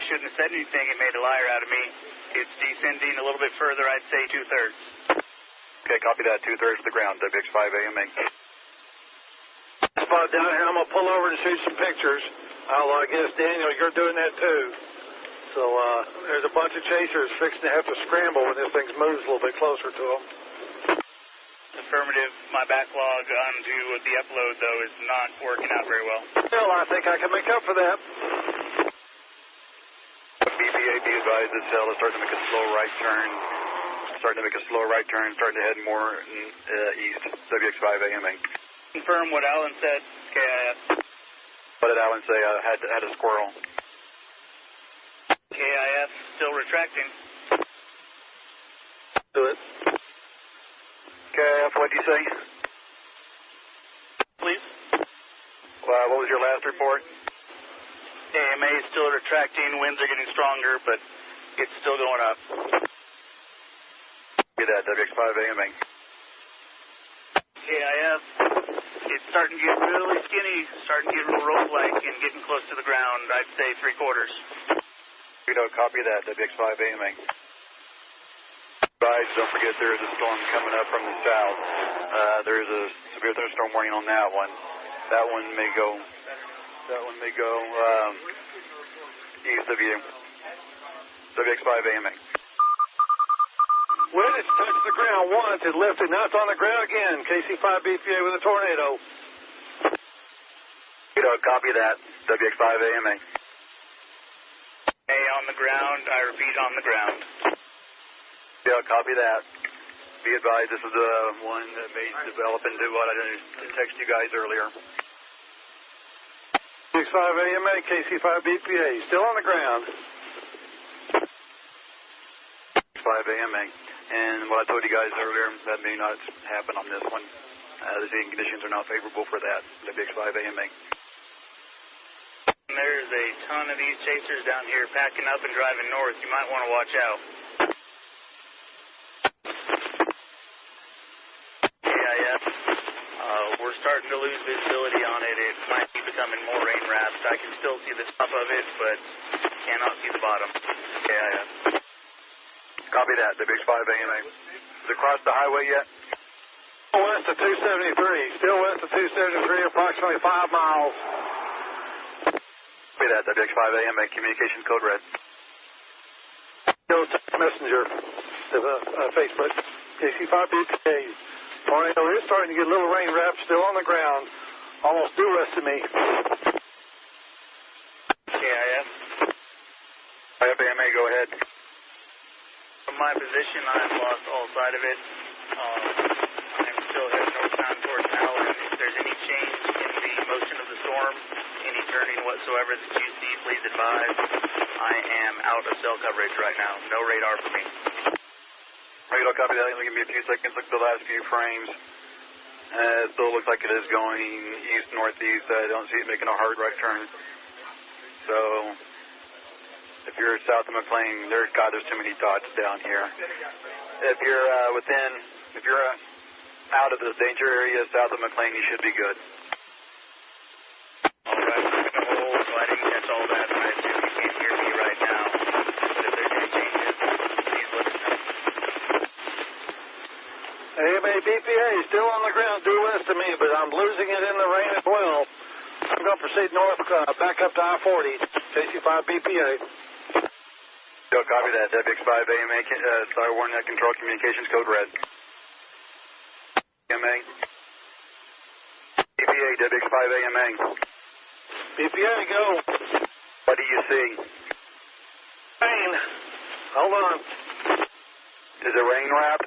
Shouldn't have said anything. It made a liar out of me. It's descending a little bit further. I'd say 2/3. Okay, copy that. 2/3 of the ground. WX5AMA. Spot down here. I'm going to pull over and shoot some pictures. I guess, Daniel, you're doing that too. So there's a bunch of chasers fixing to have to scramble when this thing moves a little bit closer to them. Affirmative. My backlog onto the upload, though, is not working out very well. Well, I think I can make up for that. BPA, be advised that cell is starting to make a slow right turn. Starting to head more east. WX5AMA. Confirm what Alan said. KIS. What did Alan say? Had a squirrel. KIS still retracting. Do it. KIF, what did you say? Please. What was your last report? AMA is still retracting. Winds are getting stronger, but it's still going up. Get that, WX5AMA. KIF. It's starting to get really skinny, starting to get real rope-like and getting close to the ground. I'd say 3/4. Copy that, WX5AMA. Advise, don't forget there is a storm coming up from the south. There is a severe thunderstorm warning on that one. That one may go east of you. WX5AMA. When it's touched the ground once, it lifted. Now it's on the ground again. KC5 BPA with a tornado. Copy that. WX5AMA. A on the ground. I repeat, on the ground. Yeah, copy that. Be advised, this is the one that may develop into what I didn't text you guys earlier. KC5AMA, KC5 BPA, still on the ground. 5AMA. And what I told you guys earlier, that may not happen on this one. The seeing conditions are not favorable for that. WX5AMA. There's a ton of these chasers down here packing up and driving north. You might want to watch out. KIF. We're starting to lose visibility on it. It might be becoming more rain wrapped. I can still see the top of it, but cannot see the bottom. KIF. Copy that. WX5AMA. Is it crossed the highway yet? West of 273. Still west of 273, approximately 5 miles. Copy that. WX5AMA. Communication code red. Messenger to Facebook. KC5 BPA. Tornado is starting to get a little rain wrap, still on the ground. Almost due west of me. KIF. IFAMA, go ahead. From my position, I've lost all sight of it. I'm still heading northbound towards Allen. If there's any change in the motion of the storm, any turning whatsoever that you see, please advise. I am out of cell coverage right now. No radar for me. Regular, copy that. Give me a few seconds. Look at the last few frames. It still looks like it is going east-northeast. I don't see it making a hard right turn. So, if you're south of McLean, there's too many dots down here. If you're out of the danger area south of McLean, you should be good. All right, I'm going to hold, so I didn't catch all that, and I assume you can't hear me right now. But if there's any changes, please let us know. AMA BPA still on the ground due west of me, but I'm losing it in the rain as well. I'm going to proceed north, back up to I-40, KC5 BPA. Go, copy that. WX5AMA, Star Warning Control Communications Code Red. AMA. BPA, WX5AMA. BPA, go. What do you see? Rain. Hold on. Is it rain wrap?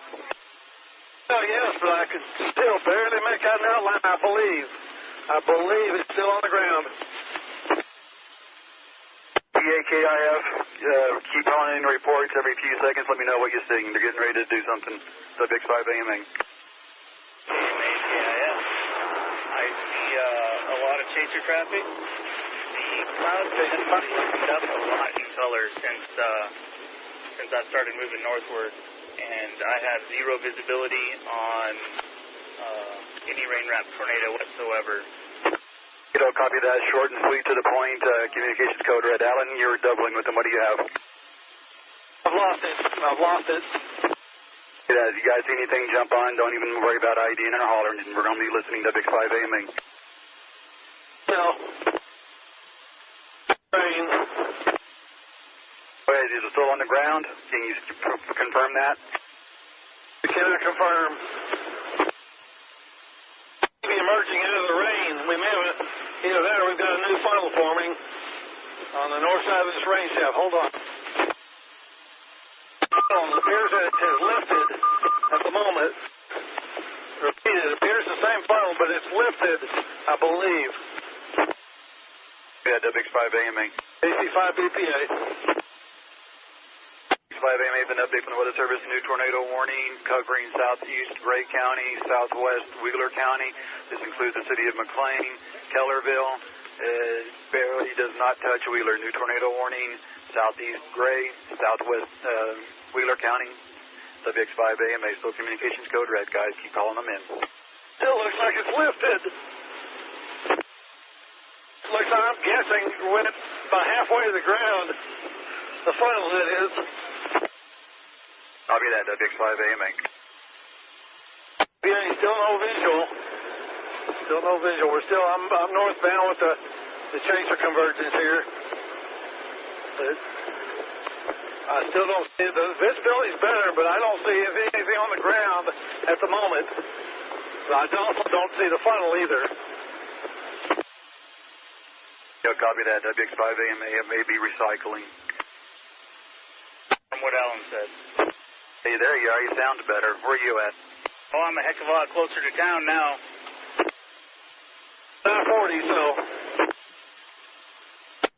Oh, yes, but I can still barely make out an outline, I believe. I believe it's still on the ground. PAKIF, keep calling in reports every few seconds. Let me know what you're seeing. They're getting ready to do something. WX5AMA. AMA, KIF. I see a lot of chasers future traffic. The clouds have been lifted up a lot in color since I started moving northward, and I have zero visibility on any rain-wrapped tornado whatsoever. Copy that. Short and sweet to the point. Communications code red. Alan, you're doubling with them. What do you have? I've lost it. Yeah, if you guys see anything, jump on. Don't even worry about IDing or hollering. We're going to be listening to Big 5 AMA. No. Rain. Wait, is it still on the ground? Can you confirm that? We cannot confirm. Maybe emerging out of the rain. We may have either that or we've got a new funnel forming on the north side of this rain shaft. Hold on. It appears that it has lifted at the moment. Repeat, it appears the same funnel, but it's lifted, I believe. Yeah, Big 5 AMA. AC5 BPA. 5 AMA, an update from the Weather Service. New tornado warning covering southeast Gray County, southwest Wheeler County. This includes the city of McLean, Kellerville. Barely does not touch Wheeler. New tornado warning, southeast Gray, southwest Wheeler County. WX5 AMA, still communications code red, guys. Keep calling them in. Still looks like it's lifted. Looks like, I'm guessing, went about halfway to the ground. The funnel, that is. Copy that, WX5 AMA. Yeah, still no visual. Still no visual. I'm northbound with the chaser convergence here. But I still don't see it. The visibility's better, but I don't see anything on the ground at the moment. I also don't see the funnel either. Yeah, copy that, WX5 AMA. It may be recycling. From what Alan said. Hey, there you are. You sound better. Where are you at? Oh, I'm a heck of a lot closer to town now. 940, so.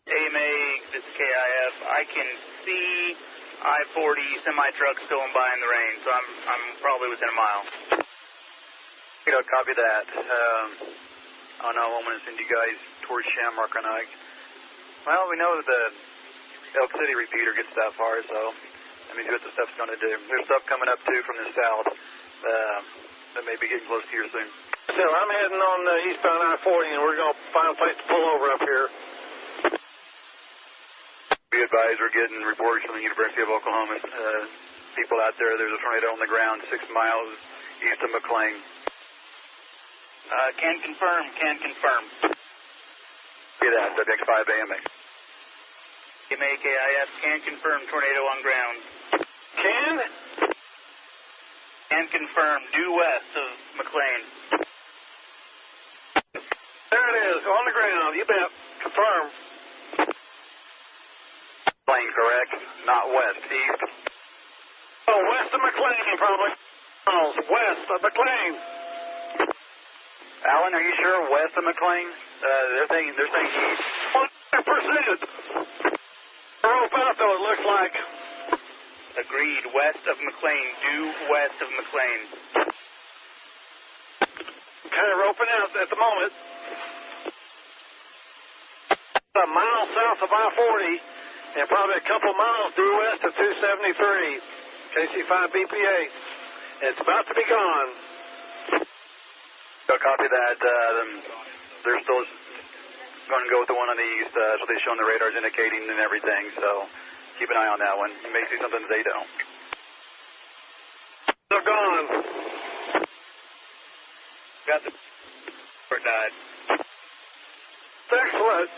AMA, this is KIF. I can see I-40 semi-trucks going by in the rain, so I'm probably within a mile. You know, copy that. I don't know, I'm going to send you guys towards Shamrock or not. Well, we know that the Elk City repeater gets that far, so let me see what the stuff's going to do. There's stuff coming up, too, from the south that may be getting close to here soon. So I'm heading on eastbound I-40, and we're going to find a place to pull over up here. Be advised, we're getting reports from the University of Oklahoma. People out there, there's a tornado on the ground 6 miles east of McLean. Can confirm. See that, WX5 AMA. AMA KIF can confirm tornado on ground. Can confirm due west of McLean. There it is, on the ground. You bet. Confirm. McLean, correct? Not west, east. Oh, west of McLean, probably. West of McLean. Alan, are you sure west of McLean? They're saying east. 100%. Rope out, though, it looks like. Agreed. West of McLean. Due west of McLean. Kind of roping out at the moment. A mile south of I-40 and probably a couple miles due west of 273. KC5 BPA. It's about to be gone. So copy that. They're still going to go with the one on the east. That's what they've shown the radars indicating and everything. So keep an eye on that one. You may see something they don't. They're gone. Got the or died. Excellent.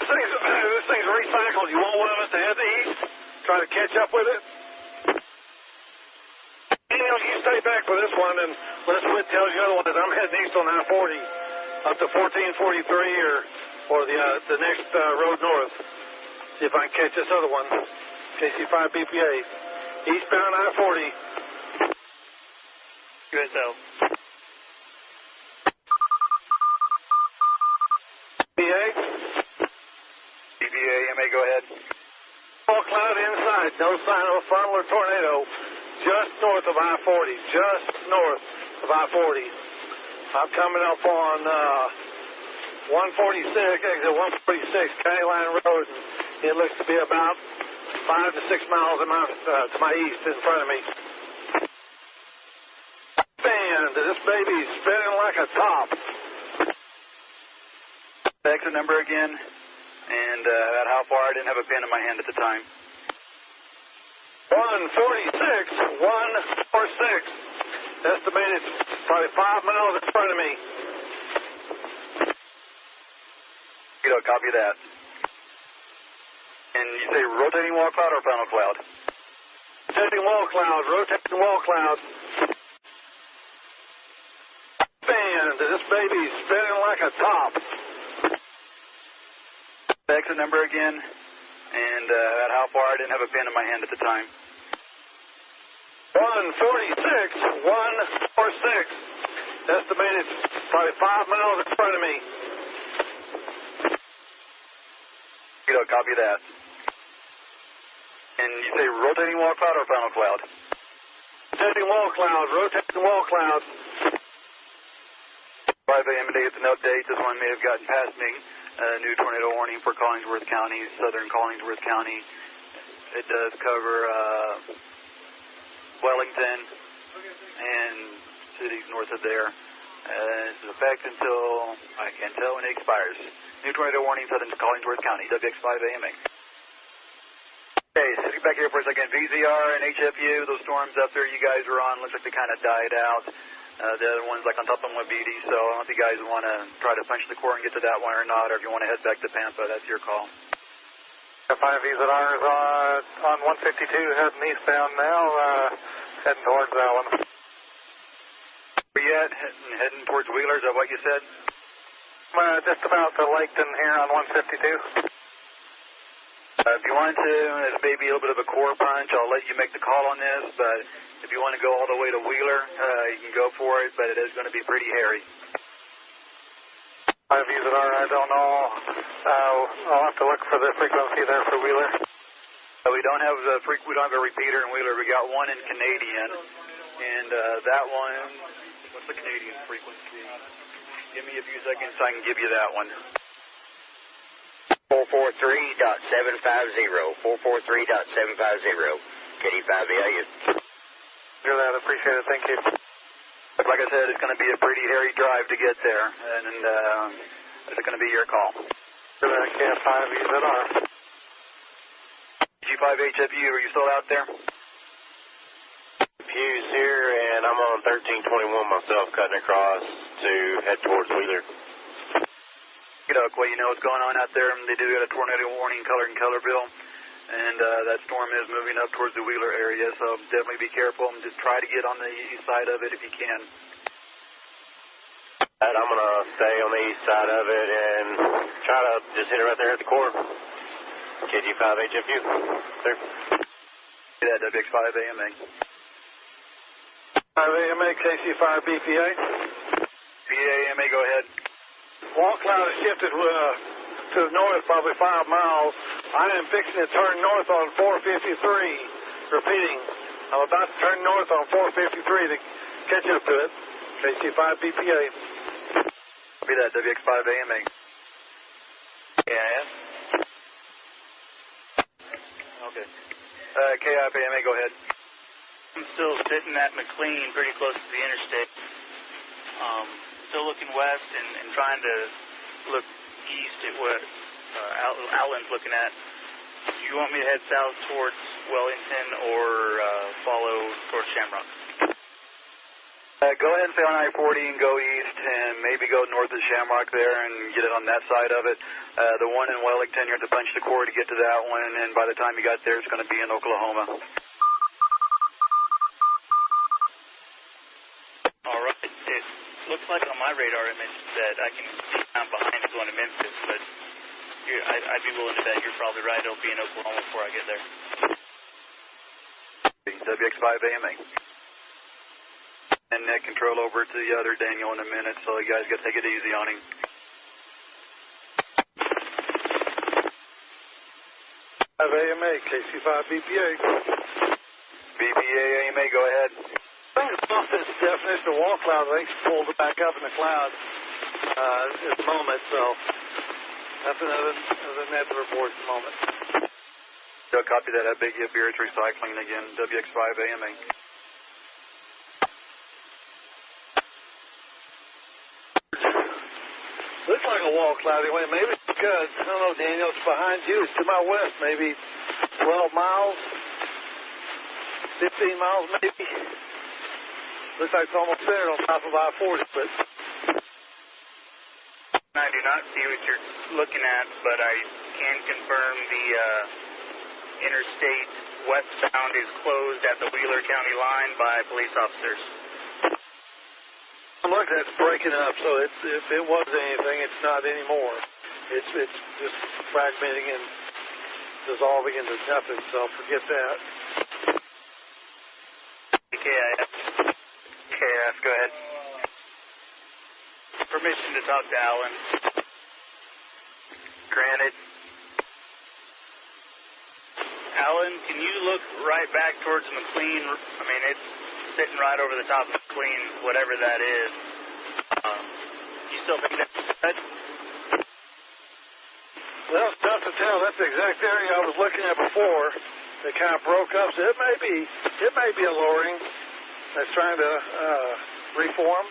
This thing's recycled. You want one of us to head east? Try to catch up with it? Daniel, you stay back for this one, and Les Witt tells you otherwise. I'm heading east on I-40 up to 1443 or the next road north. See if I can catch this other one. KC5 BPA. Eastbound I-40. USL. BA. BPA, MA, go ahead. All cloud inside. No sign of a funnel or tornado. Just north of I-40. Just north of I-40. I'm coming up on 146, exit 146, County Line Road. And it looks to be about 5 to 6 miles to my east in front of me. Man, this baby's spinning like a top. Exit number again, and at how far? I didn't have a pen in my hand at the time. 146, 146. Estimated probably 5 miles in front of me. Copy that. And you say rotating wall cloud or funnel cloud? Rotating wall cloud, rotating wall cloud. Man, this baby's spinning like a top. Exit number again, and at how far? I didn't have a pen in my hand at the time. 146, 146. Estimated probably 5 miles in front of me. Copy that. And you say rotating wall cloud or funnel cloud? Rotating wall cloud, rotating wall cloud. 5 a.m. today, it's an update. This one may have gotten past me. New tornado warning for Collingsworth County, southern Collingsworth County. It does cover Wellington and cities north of there. This is effect until I can't tell when it expires. New tornado warning, southern Collingsworth County, WX5AMA. Okay, sitting back here for a second. VZR and HFU, those storms up there you guys were on, looks like they kind of died out. The other one's like on top of Wabiti, so I don't know if you guys want to try to punch the core and get to that one or not, or if you want to head back to Pampa, that's your call. 5 VZR is on 152, heading eastbound now, heading towards that one. Where you at? Heading towards Wheeler, is that what you said? Just about to Laketon here on 152. If you want to, this may be a little bit of a core punch. I'll let you make the call on this, but if you want to go all the way to Wheeler, you can go for it, but it is going to be pretty hairy. 5 VZR, I don't know. I'll have to look for the frequency there for Wheeler. We don't have a repeater in Wheeler. We got one in Canadian, and that one, what's the Canadian frequency? Give me a few seconds so I can give you that one. 443.750. 443.750. KD5VA. Hear that, appreciate it, thank you. Like I said, it's going to be a pretty hairy drive to get there, and it's going to be your call. Hear that, KF5 VZR. G5HFU, are you still out there? Fuse here, and I'm on 1321 myself, cutting across to head towards Wheeler. Well, you know what's going on out there. They do got a tornado warning color in Colorville, and that storm is moving up towards the Wheeler area, so definitely be careful and just try to get on the east side of it if you can. And I'm going to stay on the east side of it and try to just hit it right there at the core. KG5HFU. Sir. Yeah, WX5AMA. 5AMA, KC5BPA. BAMA, go ahead. Wall cloud has shifted to the north probably 5 miles. I am fixing to turn north on 453. Repeating, I'm about to turn north on 453 to catch up to it. KC5BPA. Be that, WX5AMA. KIF. Okay. KIFAMA, go ahead. I'm still sitting at McLean, pretty close to the interstate. Still looking west and trying to look east at what Alan's looking at. Do you want me to head south towards Wellington or follow towards Shamrock? Go ahead and stay on I-40 and go east and maybe go north of Shamrock there and get it on that side of it. The one in Wellington, you have to punch the core to get to that one, and by the time you got there, it's going to be in Oklahoma. All right. It looks like on my radar it mentions that I can see down behind it going to Memphis, but I'd be willing to bet you're probably right. It'll be in Oklahoma before I get there. WX5AMA. And net control over to the other Daniel in a minute, so you guys got to take it easy on him. AMA, KC5BPA. BPA AMA, go ahead. off its definition of wall cloud. I think it's pulled it back up in the cloud at the moment, so that's another net report at the moment. So copy that. Big beer, it's recycling again, WX5AMA. Looks like a wall cloud anyway. Maybe it's because, I don't know, Daniel, it's behind you. It's to my west, maybe 12 miles, 15 miles maybe. Looks like it's almost there on top of I-40, but I do not see what you're looking at, but I can confirm the interstate westbound is closed at the Wheeler County line by police officers. look, that's breaking up, so if it was anything, it's not anymore. It's just fragmenting and dissolving into nothing, so forget that. KIF, go ahead. Permission to talk to Alan. Granted. Alan, can you look right back towards McLean? I mean, it's sitting right over the top of McLean, whatever that is. You still think that's good? Well, it's tough to tell. That's the exact area I was looking at before. It kind of broke up, so it may be a lowering that's trying to reform.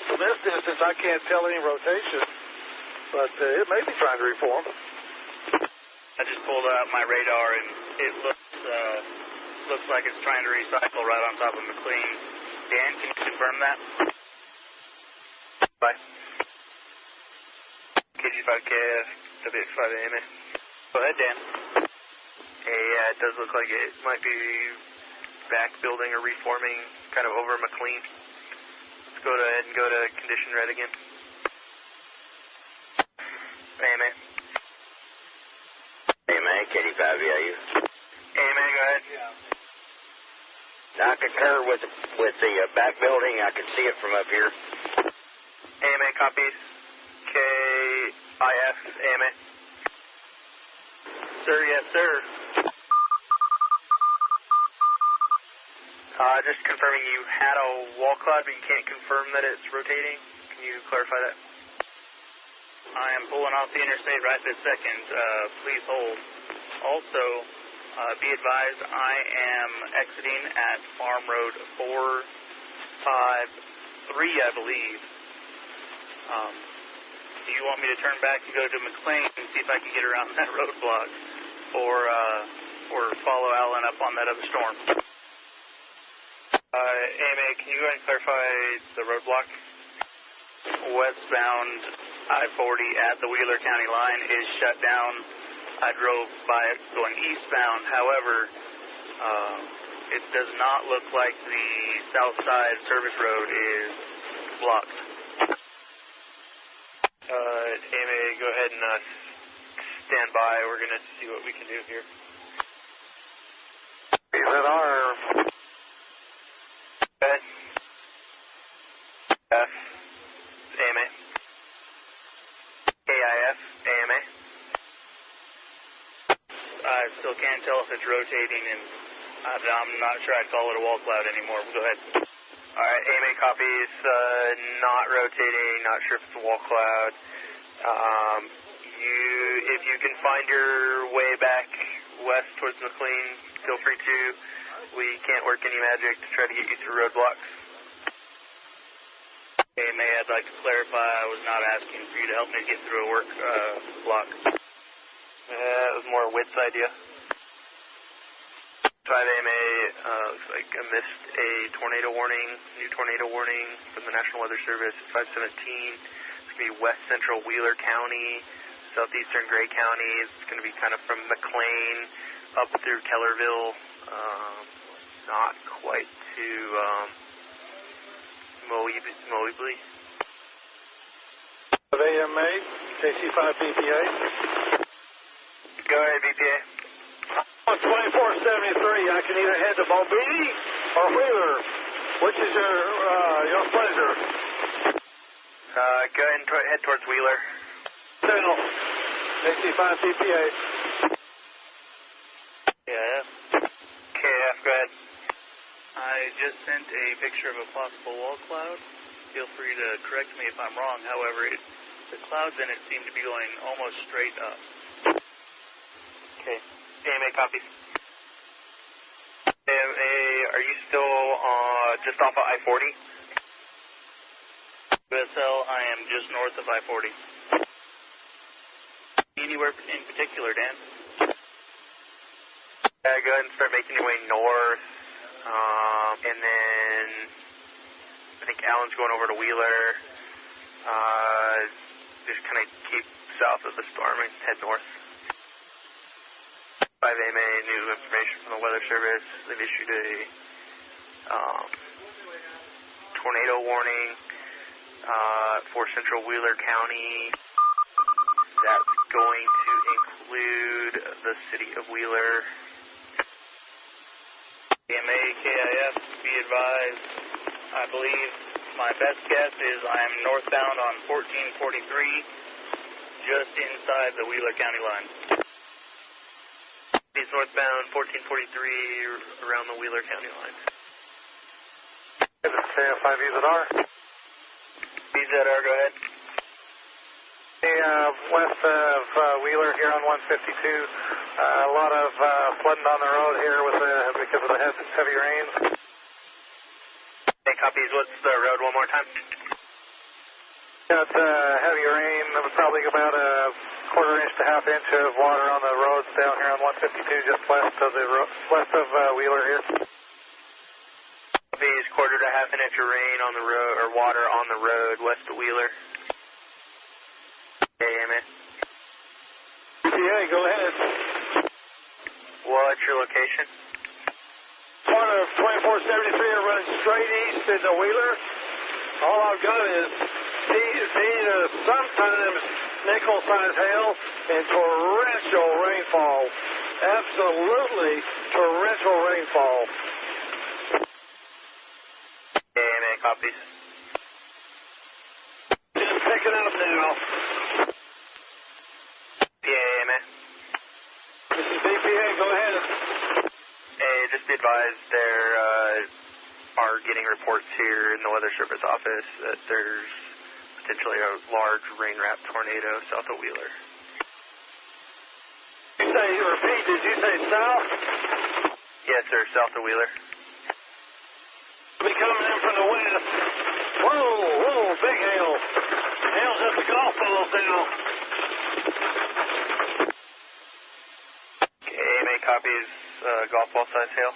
From this distance, I can't tell any rotation, but it may be trying to reform. I just pulled out my radar, and it looks like it's trying to recycle right on top of McLean. Dan, can you confirm that? Bye. KG5KF, WX5AMA. Go ahead, Dan. Hey, it does look like it might be back building or reforming kind of over McLean. Let's go ahead and go to condition red again. AMA. AMA, KD5VIU. AMA, go ahead. I concur with the back building. I can see it from up here. AMA copies. KIF, AMA. Sir, yes, sir. Just confirming you had a wall cloud, but you can't confirm that it's rotating. Can you clarify that? I am pulling off the interstate right this second. Please hold. Also, be advised, I am exiting at Farm Road 453, I believe. Do you want me to turn back and go to McLean and see if I can get around that roadblock, or follow Alan up on that other storm? AMA, can you go ahead and clarify the roadblock? Westbound I-40 at the Wheeler County line is shut down. I drove by it going eastbound. However, it does not look like the south side service road is blocked. AMA, go ahead and stand by. We're going to see what we can do here. Is that our... Go ahead. F. AMA. KIF. AMA. I still can't tell if it's rotating, and I'm not sure I'd call it a wall cloud anymore. Go ahead. All right, AMA copies, not rotating, not sure if it's a wall cloud. If you can find your way back west towards McLean, feel free to. We can't work any magic to try to get you through roadblocks. AMA, I'd like to clarify, I was not asking for you to help me get through a work block. It was more a Witt's idea. 5AMA, looks like I missed a tornado warning, new tornado warning from the National Weather Service at 517. It's going to be west central Wheeler County, southeastern Gray County. It's going to be kind of from McLean up through Kellerville, not quite to Moebley. AMA, KC5BPA. Go ahead, BPA. On 2473, I can either head to Mobile or Wheeler. Which is your pleasure? Go ahead and head towards Wheeler. Signal. KC5BPA. KIF. KF, go ahead. I just sent a picture of a possible wall cloud. Feel free to correct me if I'm wrong. However, the clouds in it seem to be going almost straight up. Okay. AMA copies. AMA, are you still just off of I-40? USL, I am just north of I-40. Anywhere in particular, Dan? Go ahead and start making your way north. And then I think Allen's going over to Wheeler. Just kind of keep south of the storm and head north. 5 AMA, new information from the Weather Service. They've issued a tornado warning for central Wheeler County. That's going to include the city of Wheeler. AMA, KIF, be advised, I believe my best guess is I am northbound on 1443, just inside the Wheeler County line. He's northbound 1443 around the Wheeler County line. This is KF5VZR. VZR, go ahead. Hey, west of Wheeler here on 152. A lot of flooding on the road here because of the heavy rains. Hey, copies. What's the road one more time? Got heavy rain. Probably about a quarter inch to half inch of water on the roads down here on 152, just west of Wheeler here. Copies. Quarter to half an inch of rain on the road, or water on the road west of Wheeler. AMA. Yeah, go ahead. What's your location? Part of 2473 are running straight east into Wheeler. All I've got is sometimes nickel-sized hail and torrential rainfall. Absolutely torrential rainfall. AMA copies. Just picking up now. PAMA. This is BPA, go ahead. Hey, just be advised there are getting reports here in the Weather Service office that there's potentially a large rain-wrapped tornado south of Wheeler. Repeat, did you say south? Yes, sir, south of Wheeler. Be coming in from the west. Whoa, big hail. Hail's up the golf balls now. AMA copies golf ball size hail.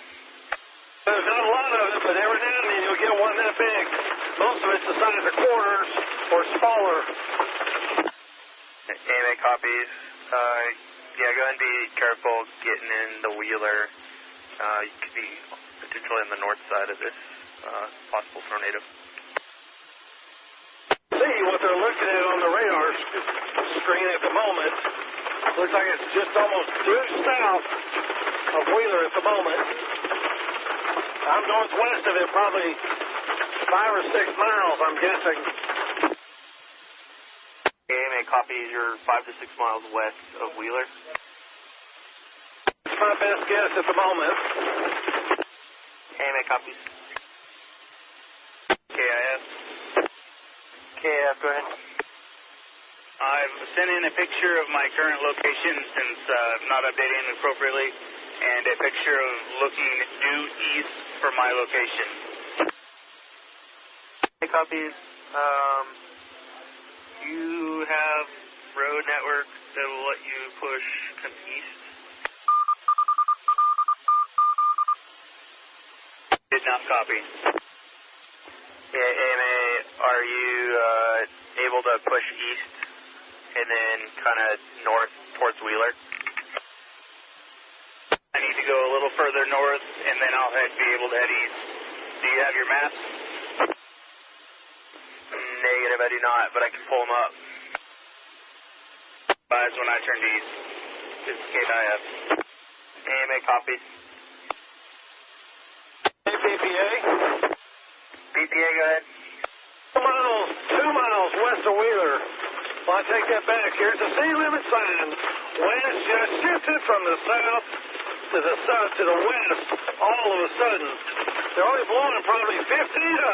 There's not a lot of it, but every now and then you'll get one that big. Most of it's the size of quarters or smaller. AMA copies. Yeah, go ahead and be careful getting in the Wheeler. You could be potentially on the north side of this possible tornado. See what they're looking at on the radar screen at the moment. Looks like it's just almost due south of Wheeler at the moment. I'm northwest of it, probably 5 or 6 miles, I'm guessing. AMA copies, you're 5 to 6 miles west of Wheeler. It's my best guess at the moment. AMA copies. KIF. KF, go ahead. I've sent in a picture of my current location since not updating it appropriately, and a picture of looking due east for my location. Hey, copies. You have road network that will let you push east? Did not copy. Yeah, AMA, are you able to push east and then kind of north towards Wheeler? I need to go a little further north, and then I'll be able to head east. Do you have your maps? Negative, I do not, but I can pull them up. Advise when I turn east. This is KIF. AMA copies. Hey, BPA. BPA, go ahead. 2 miles west of Wheeler. Well, I take that back. Here's the speed limit sign. Winds just shifted from the south to the west all of a sudden. They're only blowing probably 50 to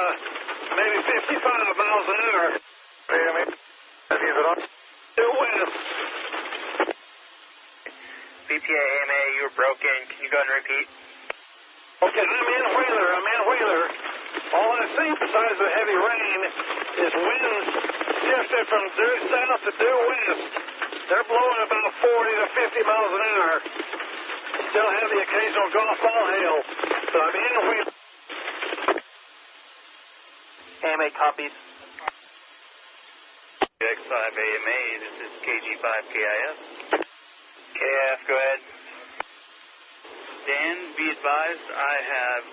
maybe 55 miles an hour. Due west. BPA AMA, you were broken. Can you go ahead and repeat? Okay, I'm in Wheeler. All I see besides the heavy rain is winds shifted from due south to due west. They're blowing about 40 to 50 miles an hour. Still have the occasional golf ball hail. So I'm in Wheeler. AMA copies. X5 AMA, this is KG5 KIF. KF, go ahead. Dan, be advised, I have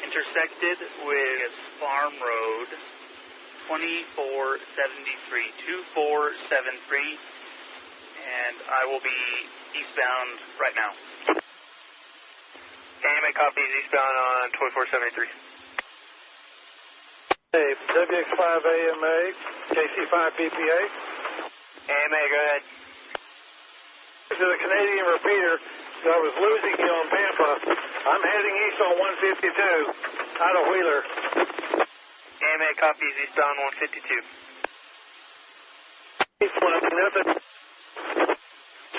intersected with Farm Road 2473, 2473, and I will be eastbound right now. AMA copies eastbound on 2473. Hey, WX5 AMA, KC5 BPA. AMA, go ahead. This is a Canadian repeater. I was losing you on Pampa. I'm heading east on 152 out of Wheeler. AMA copies eastbound 152. Nothing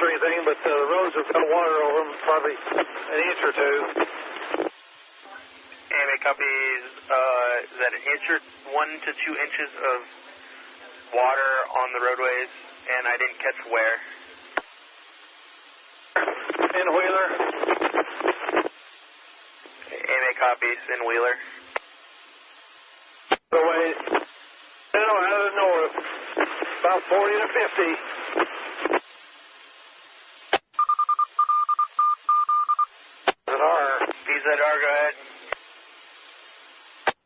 or anything, but the roads have got water over them, probably an inch or two. AMA copies, is that an inch or 1 to 2 inches of water on the roadways, and I didn't catch where. In Wheeler. AMA copies in Wheeler. The way now out of the north, about 40 to 50. VZR, go ahead.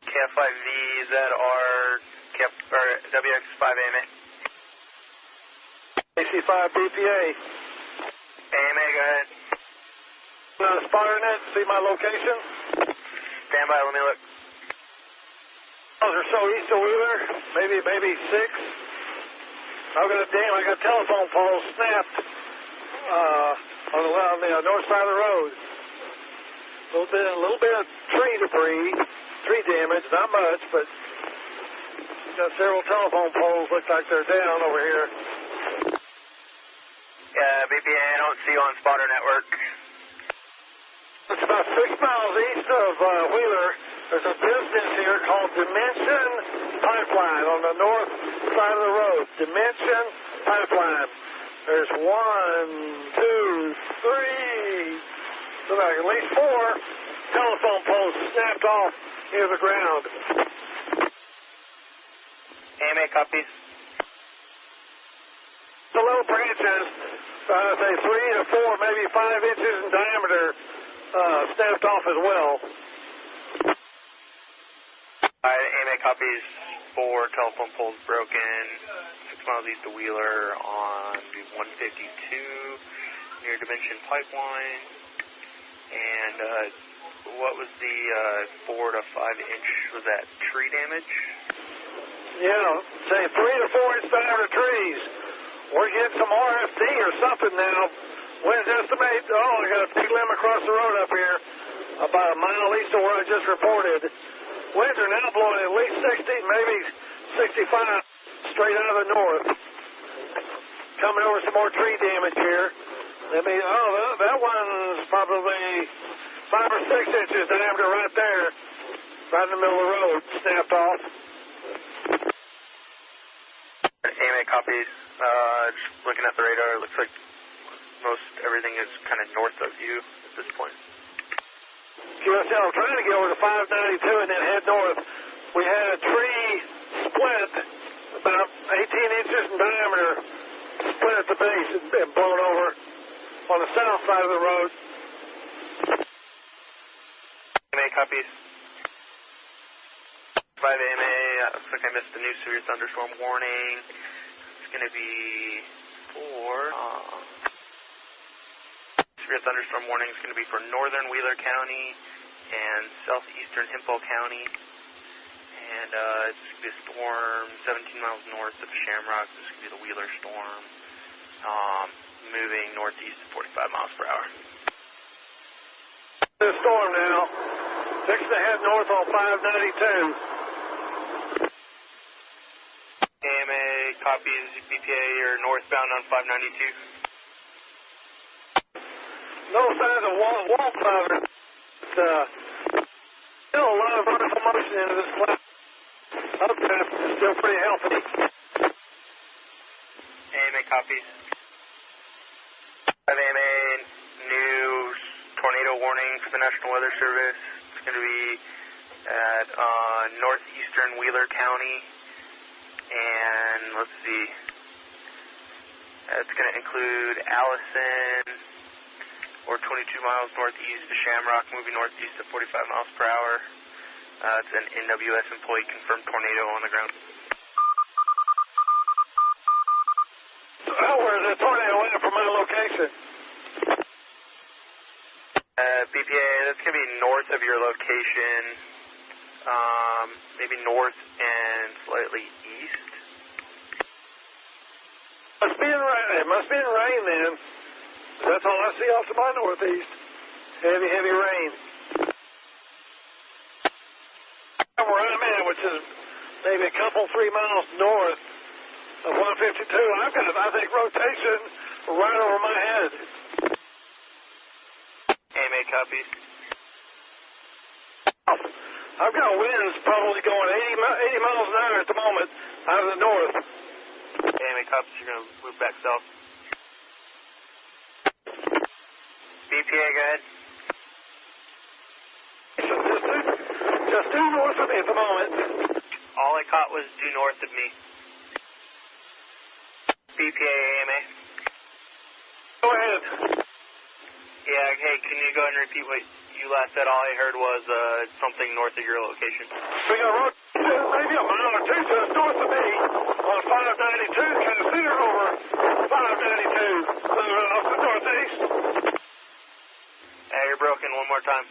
KF5VZR, WX5AMA. AC5 BPA. AMA, go ahead. Spotter net, see my location? Stand by, let me look. Those are so east of Wheeler, maybe 6. I got telephone poles snapped on the north side of the road. A little bit of tree debris, tree damage, not much, but got several telephone poles look like they're down over here. BPA, I don't see you on spotter network. It's about 6 miles east of Wheeler. There's a business here called Dimension Pipeline on the north side of the road. Dimension Pipeline. There's 1, 2, 3, so like at least 4 telephone poles snapped off near the ground. AMA copies. The little branches, I'd say 3 to 4, maybe 5 inches in diameter, snapped off as well. AMA copies, 4 telephone poles broken, 6 miles east of Wheeler on 152 near Dimension Pipeline. And what was the 4 to 5 inch, was that tree damage? Yeah, say 3 to 4 inch diameter trees. We're getting some RFD or something now. Winds estimate, I got a big limb across the road up here, about a mile east of where I just reported. Winds are now blowing at least 60, maybe 65, straight out of the north. Coming over some more tree damage here. That one's probably 5 or 6 inches diameter right there, right in the middle of the road, snapped off. AMA copies. Just looking at the radar, it looks like most everything is kind of north of you at this point. QSL, I'm trying to get over to 592 and then head north. We had a tree split about 18 inches in diameter, split at the base and blown over on the south side of the road. AMA copies. 5 AMA, looks like I missed the new severe thunderstorm warning. It's going to be for... severe thunderstorm warning is going to be for northern Wheeler County and southeastern Hemphill County. And it's going to be a storm 17 miles north of Shamrock. This is going to be the Wheeler storm. Moving northeast at 45 miles per hour. The storm now. Fixing to head north on 592. AMA copies BPA, you're northbound on 592. No signs of wall cloud. Still a lot of vertical motion into this cloud. Updraft is still pretty healthy. AMA copies. 5 AMA, new tornado warning for the National Weather Service. It's going to be at northeastern Wheeler County. And let's see. It's going to include Allison, or 22 miles northeast to Shamrock, moving northeast at 45 miles per hour. It's an NWS employee confirmed tornado on the ground. Where's the tornado in from my location? BPA, that's going to be north of your location, maybe north and slightly east. It must be in rain then. That's all I see off to my northeast. Heavy rain. Where I'm at, which is maybe a couple, 3 miles north of 152, I've got, I think, rotation right over my head. AMA copies. I've got winds probably going 80 miles an hour at the moment out of the north. AMA copies, you're going to move back south. BPA, go ahead. Just due north of me at the moment. All I caught was due north of me. BPA, AMA. Go ahead. Yeah, hey, can you go ahead and repeat what you last said? All I heard was something north of your location. We got road maybe a mile or two just north of me on 592, kind of center over 592 off the northeast. Hey, you're broken. One more time.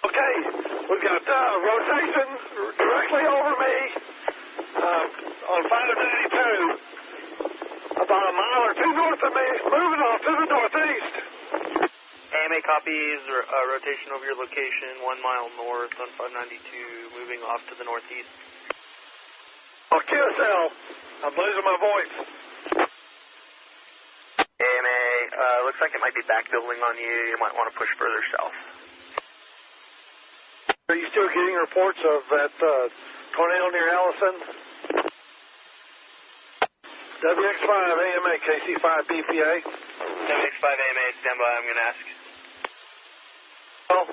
Okay, we've got rotation directly over me on 592, about a mile or two north of me, moving off to the northeast. AMA copies, rotation over your location, 1 mile north on 592, moving off to the northeast. Oh, QSL, I'm losing my voice. AMA, looks like it might be back building on you. You might want to push further south. Are you still getting reports of that tornado near Allison? WX5 AMA, KC5 BPA. WX5 AMA, stand by, I'm going to ask. Oh.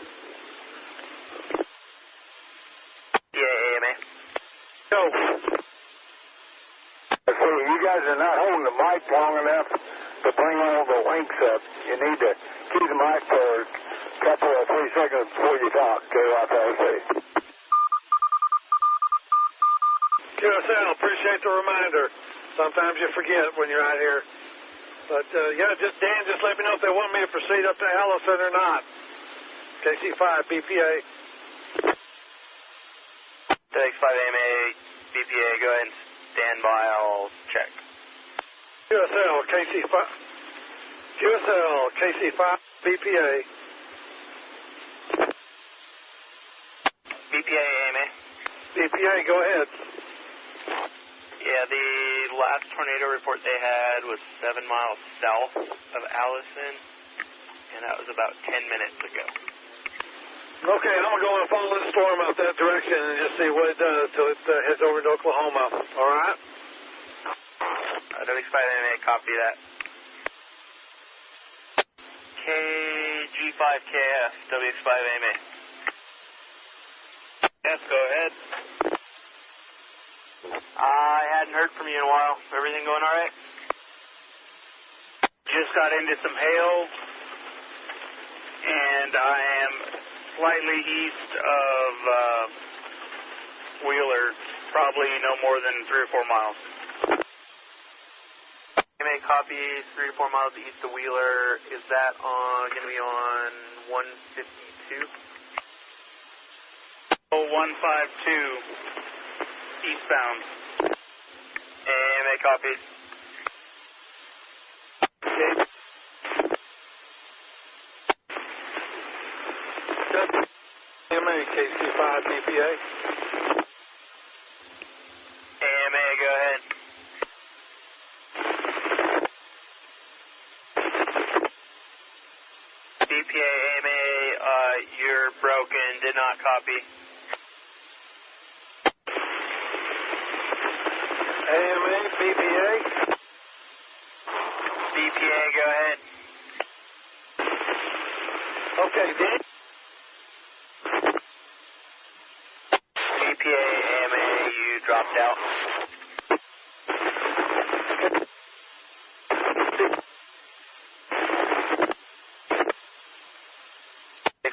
Yeah, AMA. Go. So you guys are not holding the mic long enough to bring all the links up. You need to keep the mic for a couple of 3 seconds before you talk, like I say. QSL, appreciate the reminder. Sometimes you forget when you're out here. But, yeah, Dan, just let me know if they want me to proceed up to Allison or not. KC5, BPA. WX5 AMA, BPA, go ahead and stand by, I'll check. QSL, KC5, BPA. BPA, AMA. BPA, go ahead. Yeah, the last tornado report they had was 7 miles south of Allison, and that was about 10 minutes ago. Okay, I'm going to go and follow the storm out that direction and just see what it does till it heads over to Oklahoma. All right? WX5 AMA, copy that. KG5KF, WX5 AMA. Yes, go ahead. I hadn't heard from you in a while. Everything going all right? Just got into some hail, and I am slightly east of Wheeler, probably no more than 3 or 4 miles. AMA copies, 3 to 4 miles east of Wheeler. Is that going to be on 152? Oh, 152 eastbound. AMA copies. Okay. KC5 BPA. AMA, go ahead. BPA, AMA, you're broken, did not copy. AMA, BPA. BPA, go ahead. Okay, Dan. BPA, AMA, you dropped out.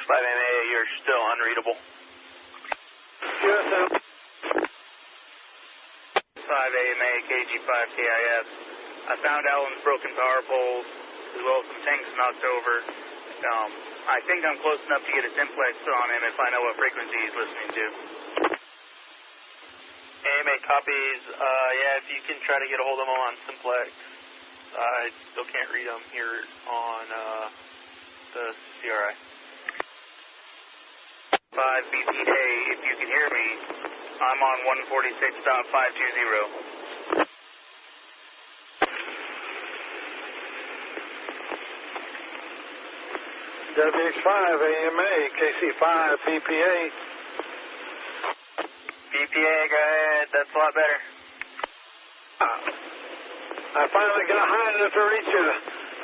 AMA, you're still unreadable. QSM. 5 AMA, KG5 KIF. I found Alan's broken power poles, as well as some tanks knocked over. I think I'm close enough to get a simplex on him if I know what frequency he's listening to. AMA copies. Yeah, if you can try to get a hold of him on simplex. I still can't read them here on the CRI. 5 BPA, if you can hear me, I'm on 146.520. WX5 AMA, KC5 BPA. BPA, go ahead. That's a lot better. I finally got high enough to reach you.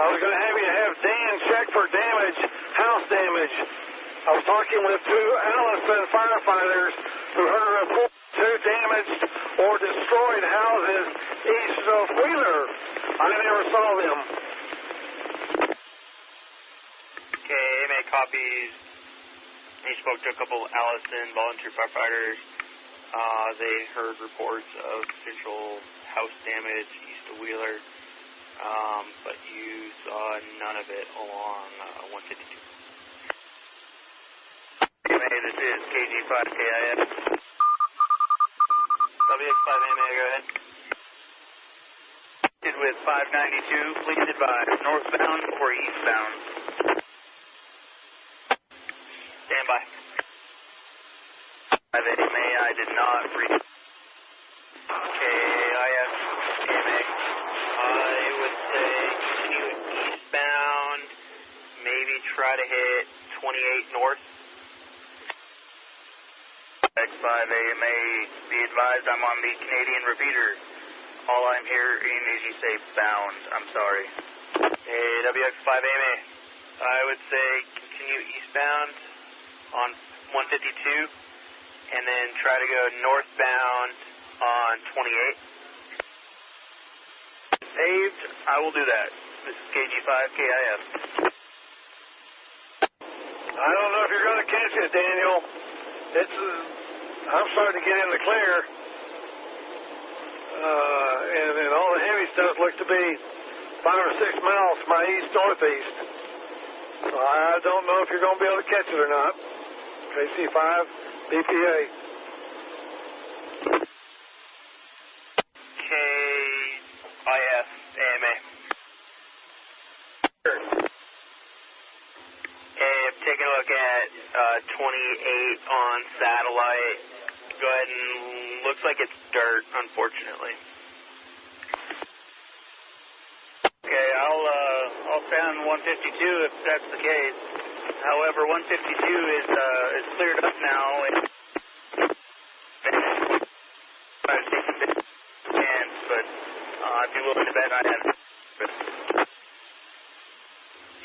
I was going to have you have Dan check for damage, house damage. I was talking with two Allison firefighters who heard a report two damaged or destroyed houses east of Wheeler. I never saw them. Okay, AMA copies. He spoke to a couple Allison volunteer firefighters. They heard reports of potential house damage east of Wheeler, but you saw none of it along 152. AMA, this is KG5 KIF. WX5 AMA, go ahead. With 592, please advise northbound or eastbound. Stand by. 5 AMA, I did not read. KIF, AMA. I would say continue eastbound, maybe try to hit 28 north. X5 AMA, be advised I'm on the Canadian repeater. All I'm hearing is you say bound. I'm sorry. Hey, WX5 AMA. I would say continue eastbound on 152 and then try to go northbound on 28. Saved. I will do that. This is KG5 KIF. I don't know if you're going to catch it, Daniel. I'm starting to get in the clear. And then all the heavy stuff looks to be 5 or 6 miles to my east-northeast. So I don't know if you're going to be able to catch it or not. KC5, BPA. KIF, AMA. Hey, I'm taking a look at 28 on satellite. Go ahead and looks like it's dirt, unfortunately. Okay, I'll sound 152 if that's the case. However, 152 is cleared up now. I've taken a chance, but I'd be willing to bet I have.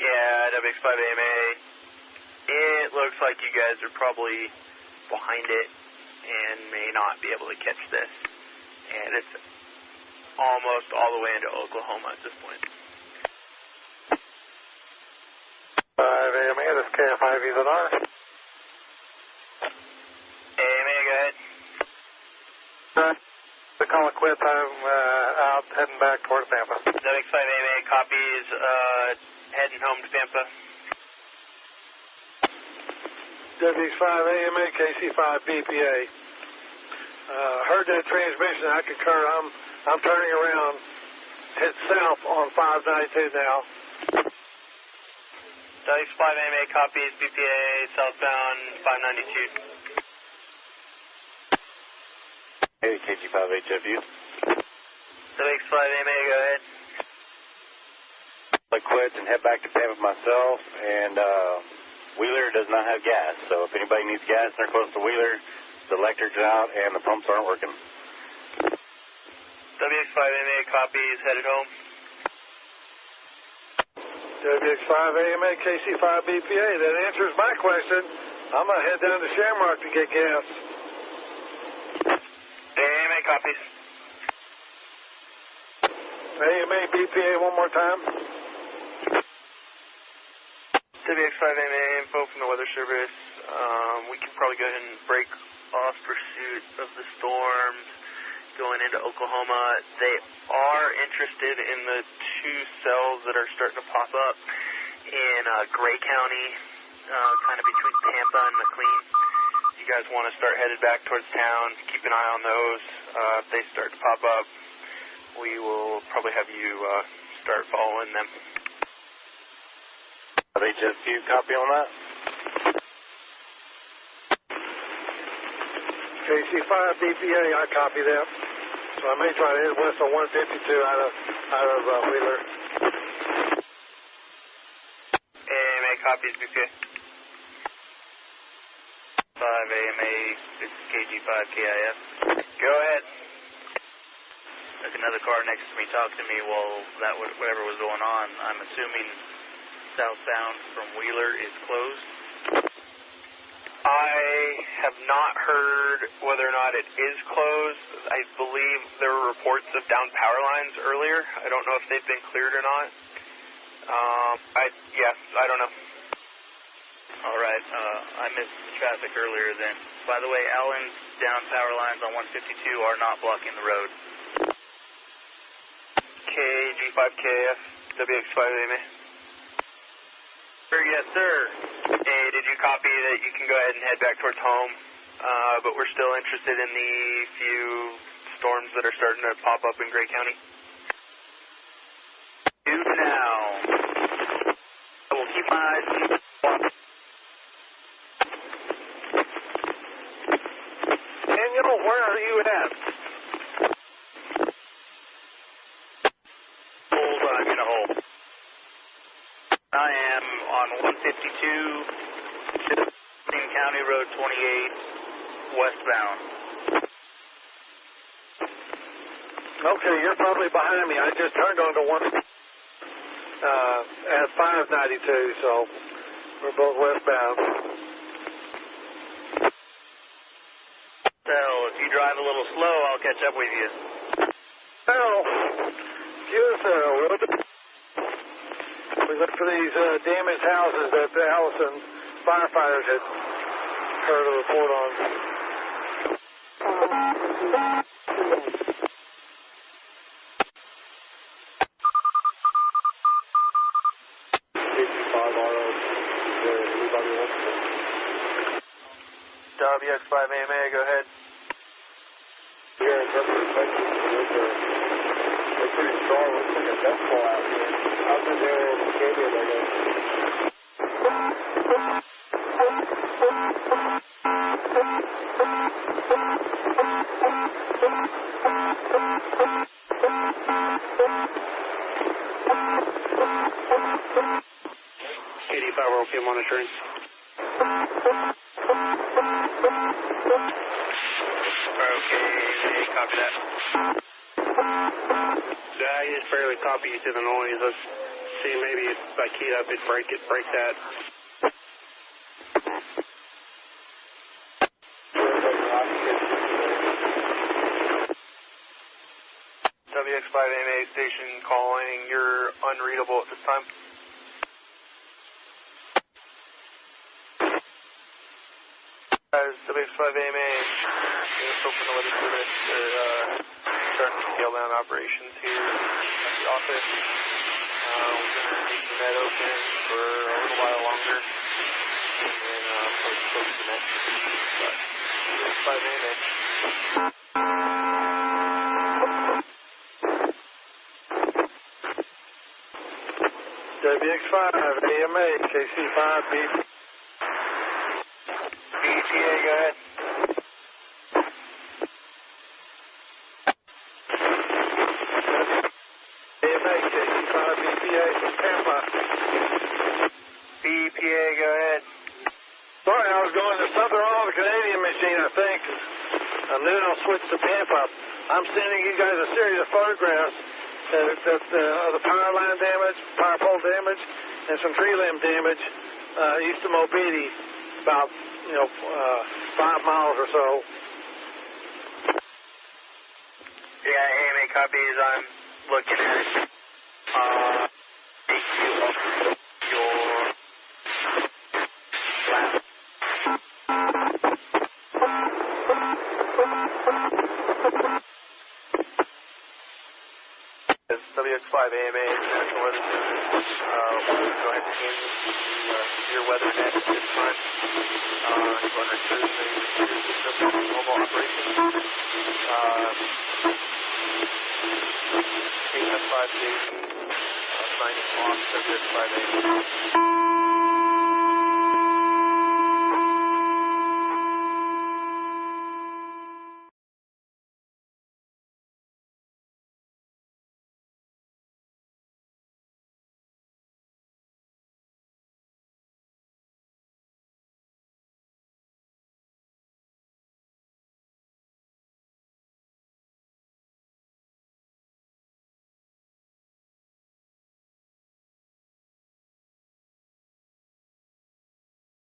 Yeah, WX5 AMA. It looks like you guys are probably behind it and may not be able to catch this. And it's almost all the way into Oklahoma at this point. 5 AMA, this is KF5 EZR. AMA, go ahead. The call quit. I'm out heading back towards Tampa. WX5 AMA copies heading home to Tampa. WX5 AMA, KC5 BPA. Heard that transmission. I concur. I'm turning around. Head south on 592 now. WX5 AMA copies BPA southbound 592. Hey, KG5HFU. WX5AMA, go ahead. I quit and head back to Pam with myself, and Wheeler does not have gas, so if anybody needs gas and they're close to Wheeler, the electric's out and the pumps aren't working. WX5AMA, copies, headed home. WX5AMA, KC5BPA, that answers my question. I'm going to head down to Shamrock to get gas. AMA, copies. AMA, BPA, one more time. WX5AMA, info from the Weather Service. We can probably go ahead and break off pursuit of the storms going into Oklahoma. They are interested in the two cells that are starting to pop up in Gray County, kind of between Tampa and McLean. You guys want to start headed back towards town, keep an eye on those. If they start to pop up, we will probably have you start following them. HFU, copy on that? KC5BPA, I copy that. So I may try to head west on 152 out of Wheeler. AMA, copies, BPA. 5AMA, it's KG5KIF. Go ahead. There's another car next to me talking to me while whatever was going on. I'm assuming southbound from Wheeler is closed. I have not heard whether or not it is closed. I believe there were reports of down power lines earlier. I don't know if they've been cleared or not. I don't know. All right. I missed the traffic earlier then. By the way, Allen's down power lines on 152 are not blocking the road. KG5KF, WX5AMA. Yes, sir. Hey, did you copy that you can go ahead and head back towards home? But we're still interested in the few storms that are starting to pop up in Gray County. Do now. I will keep my eyes peeled. Daniel, where are you at? Hold on, I'm in a hole. I am on 152, County Road 28, westbound. Okay, you're probably behind me. I just turned onto one at 592, so we're both westbound. So, if you drive a little slow, I'll catch up with you. Well, yes, we look for these damaged houses that the Allison firefighters had heard a report on. WX5AMA, go ahead. Here in they're pretty strong. Looks like a dust fall out here. Out there in the canyon, I guess. KD5, we're okay monitoring. Okay, copy that. I just barely copy you to the noise. Let's see, maybe if I keyed up, it'd break that. WX5AMA station calling. You're unreadable at this time. WX5AMA, info from the Weather Service. They're starting to scale down operations here at the office. We're going to leave the net open for a little while longer, and then probably close the net. But WX5AMA. WX5AMA, KC5B. BTA, go ahead. EPA from Tampa. EPA, go ahead. Sorry, I was going, there's something wrong with the Canadian machine, I think. And then I'll switch to Tampa. I'm sending you guys a series of photographs of the power line damage, power pole damage, and some tree limb damage east of Mobile, about 5 miles or so. Yeah, AMA copies. I'm looking at WX5 AMA, National Weather Service. We're going to end your weather net at this time. Going to return the system to normal operation. 8 5 days, 9 o'clock, WX5 AMA.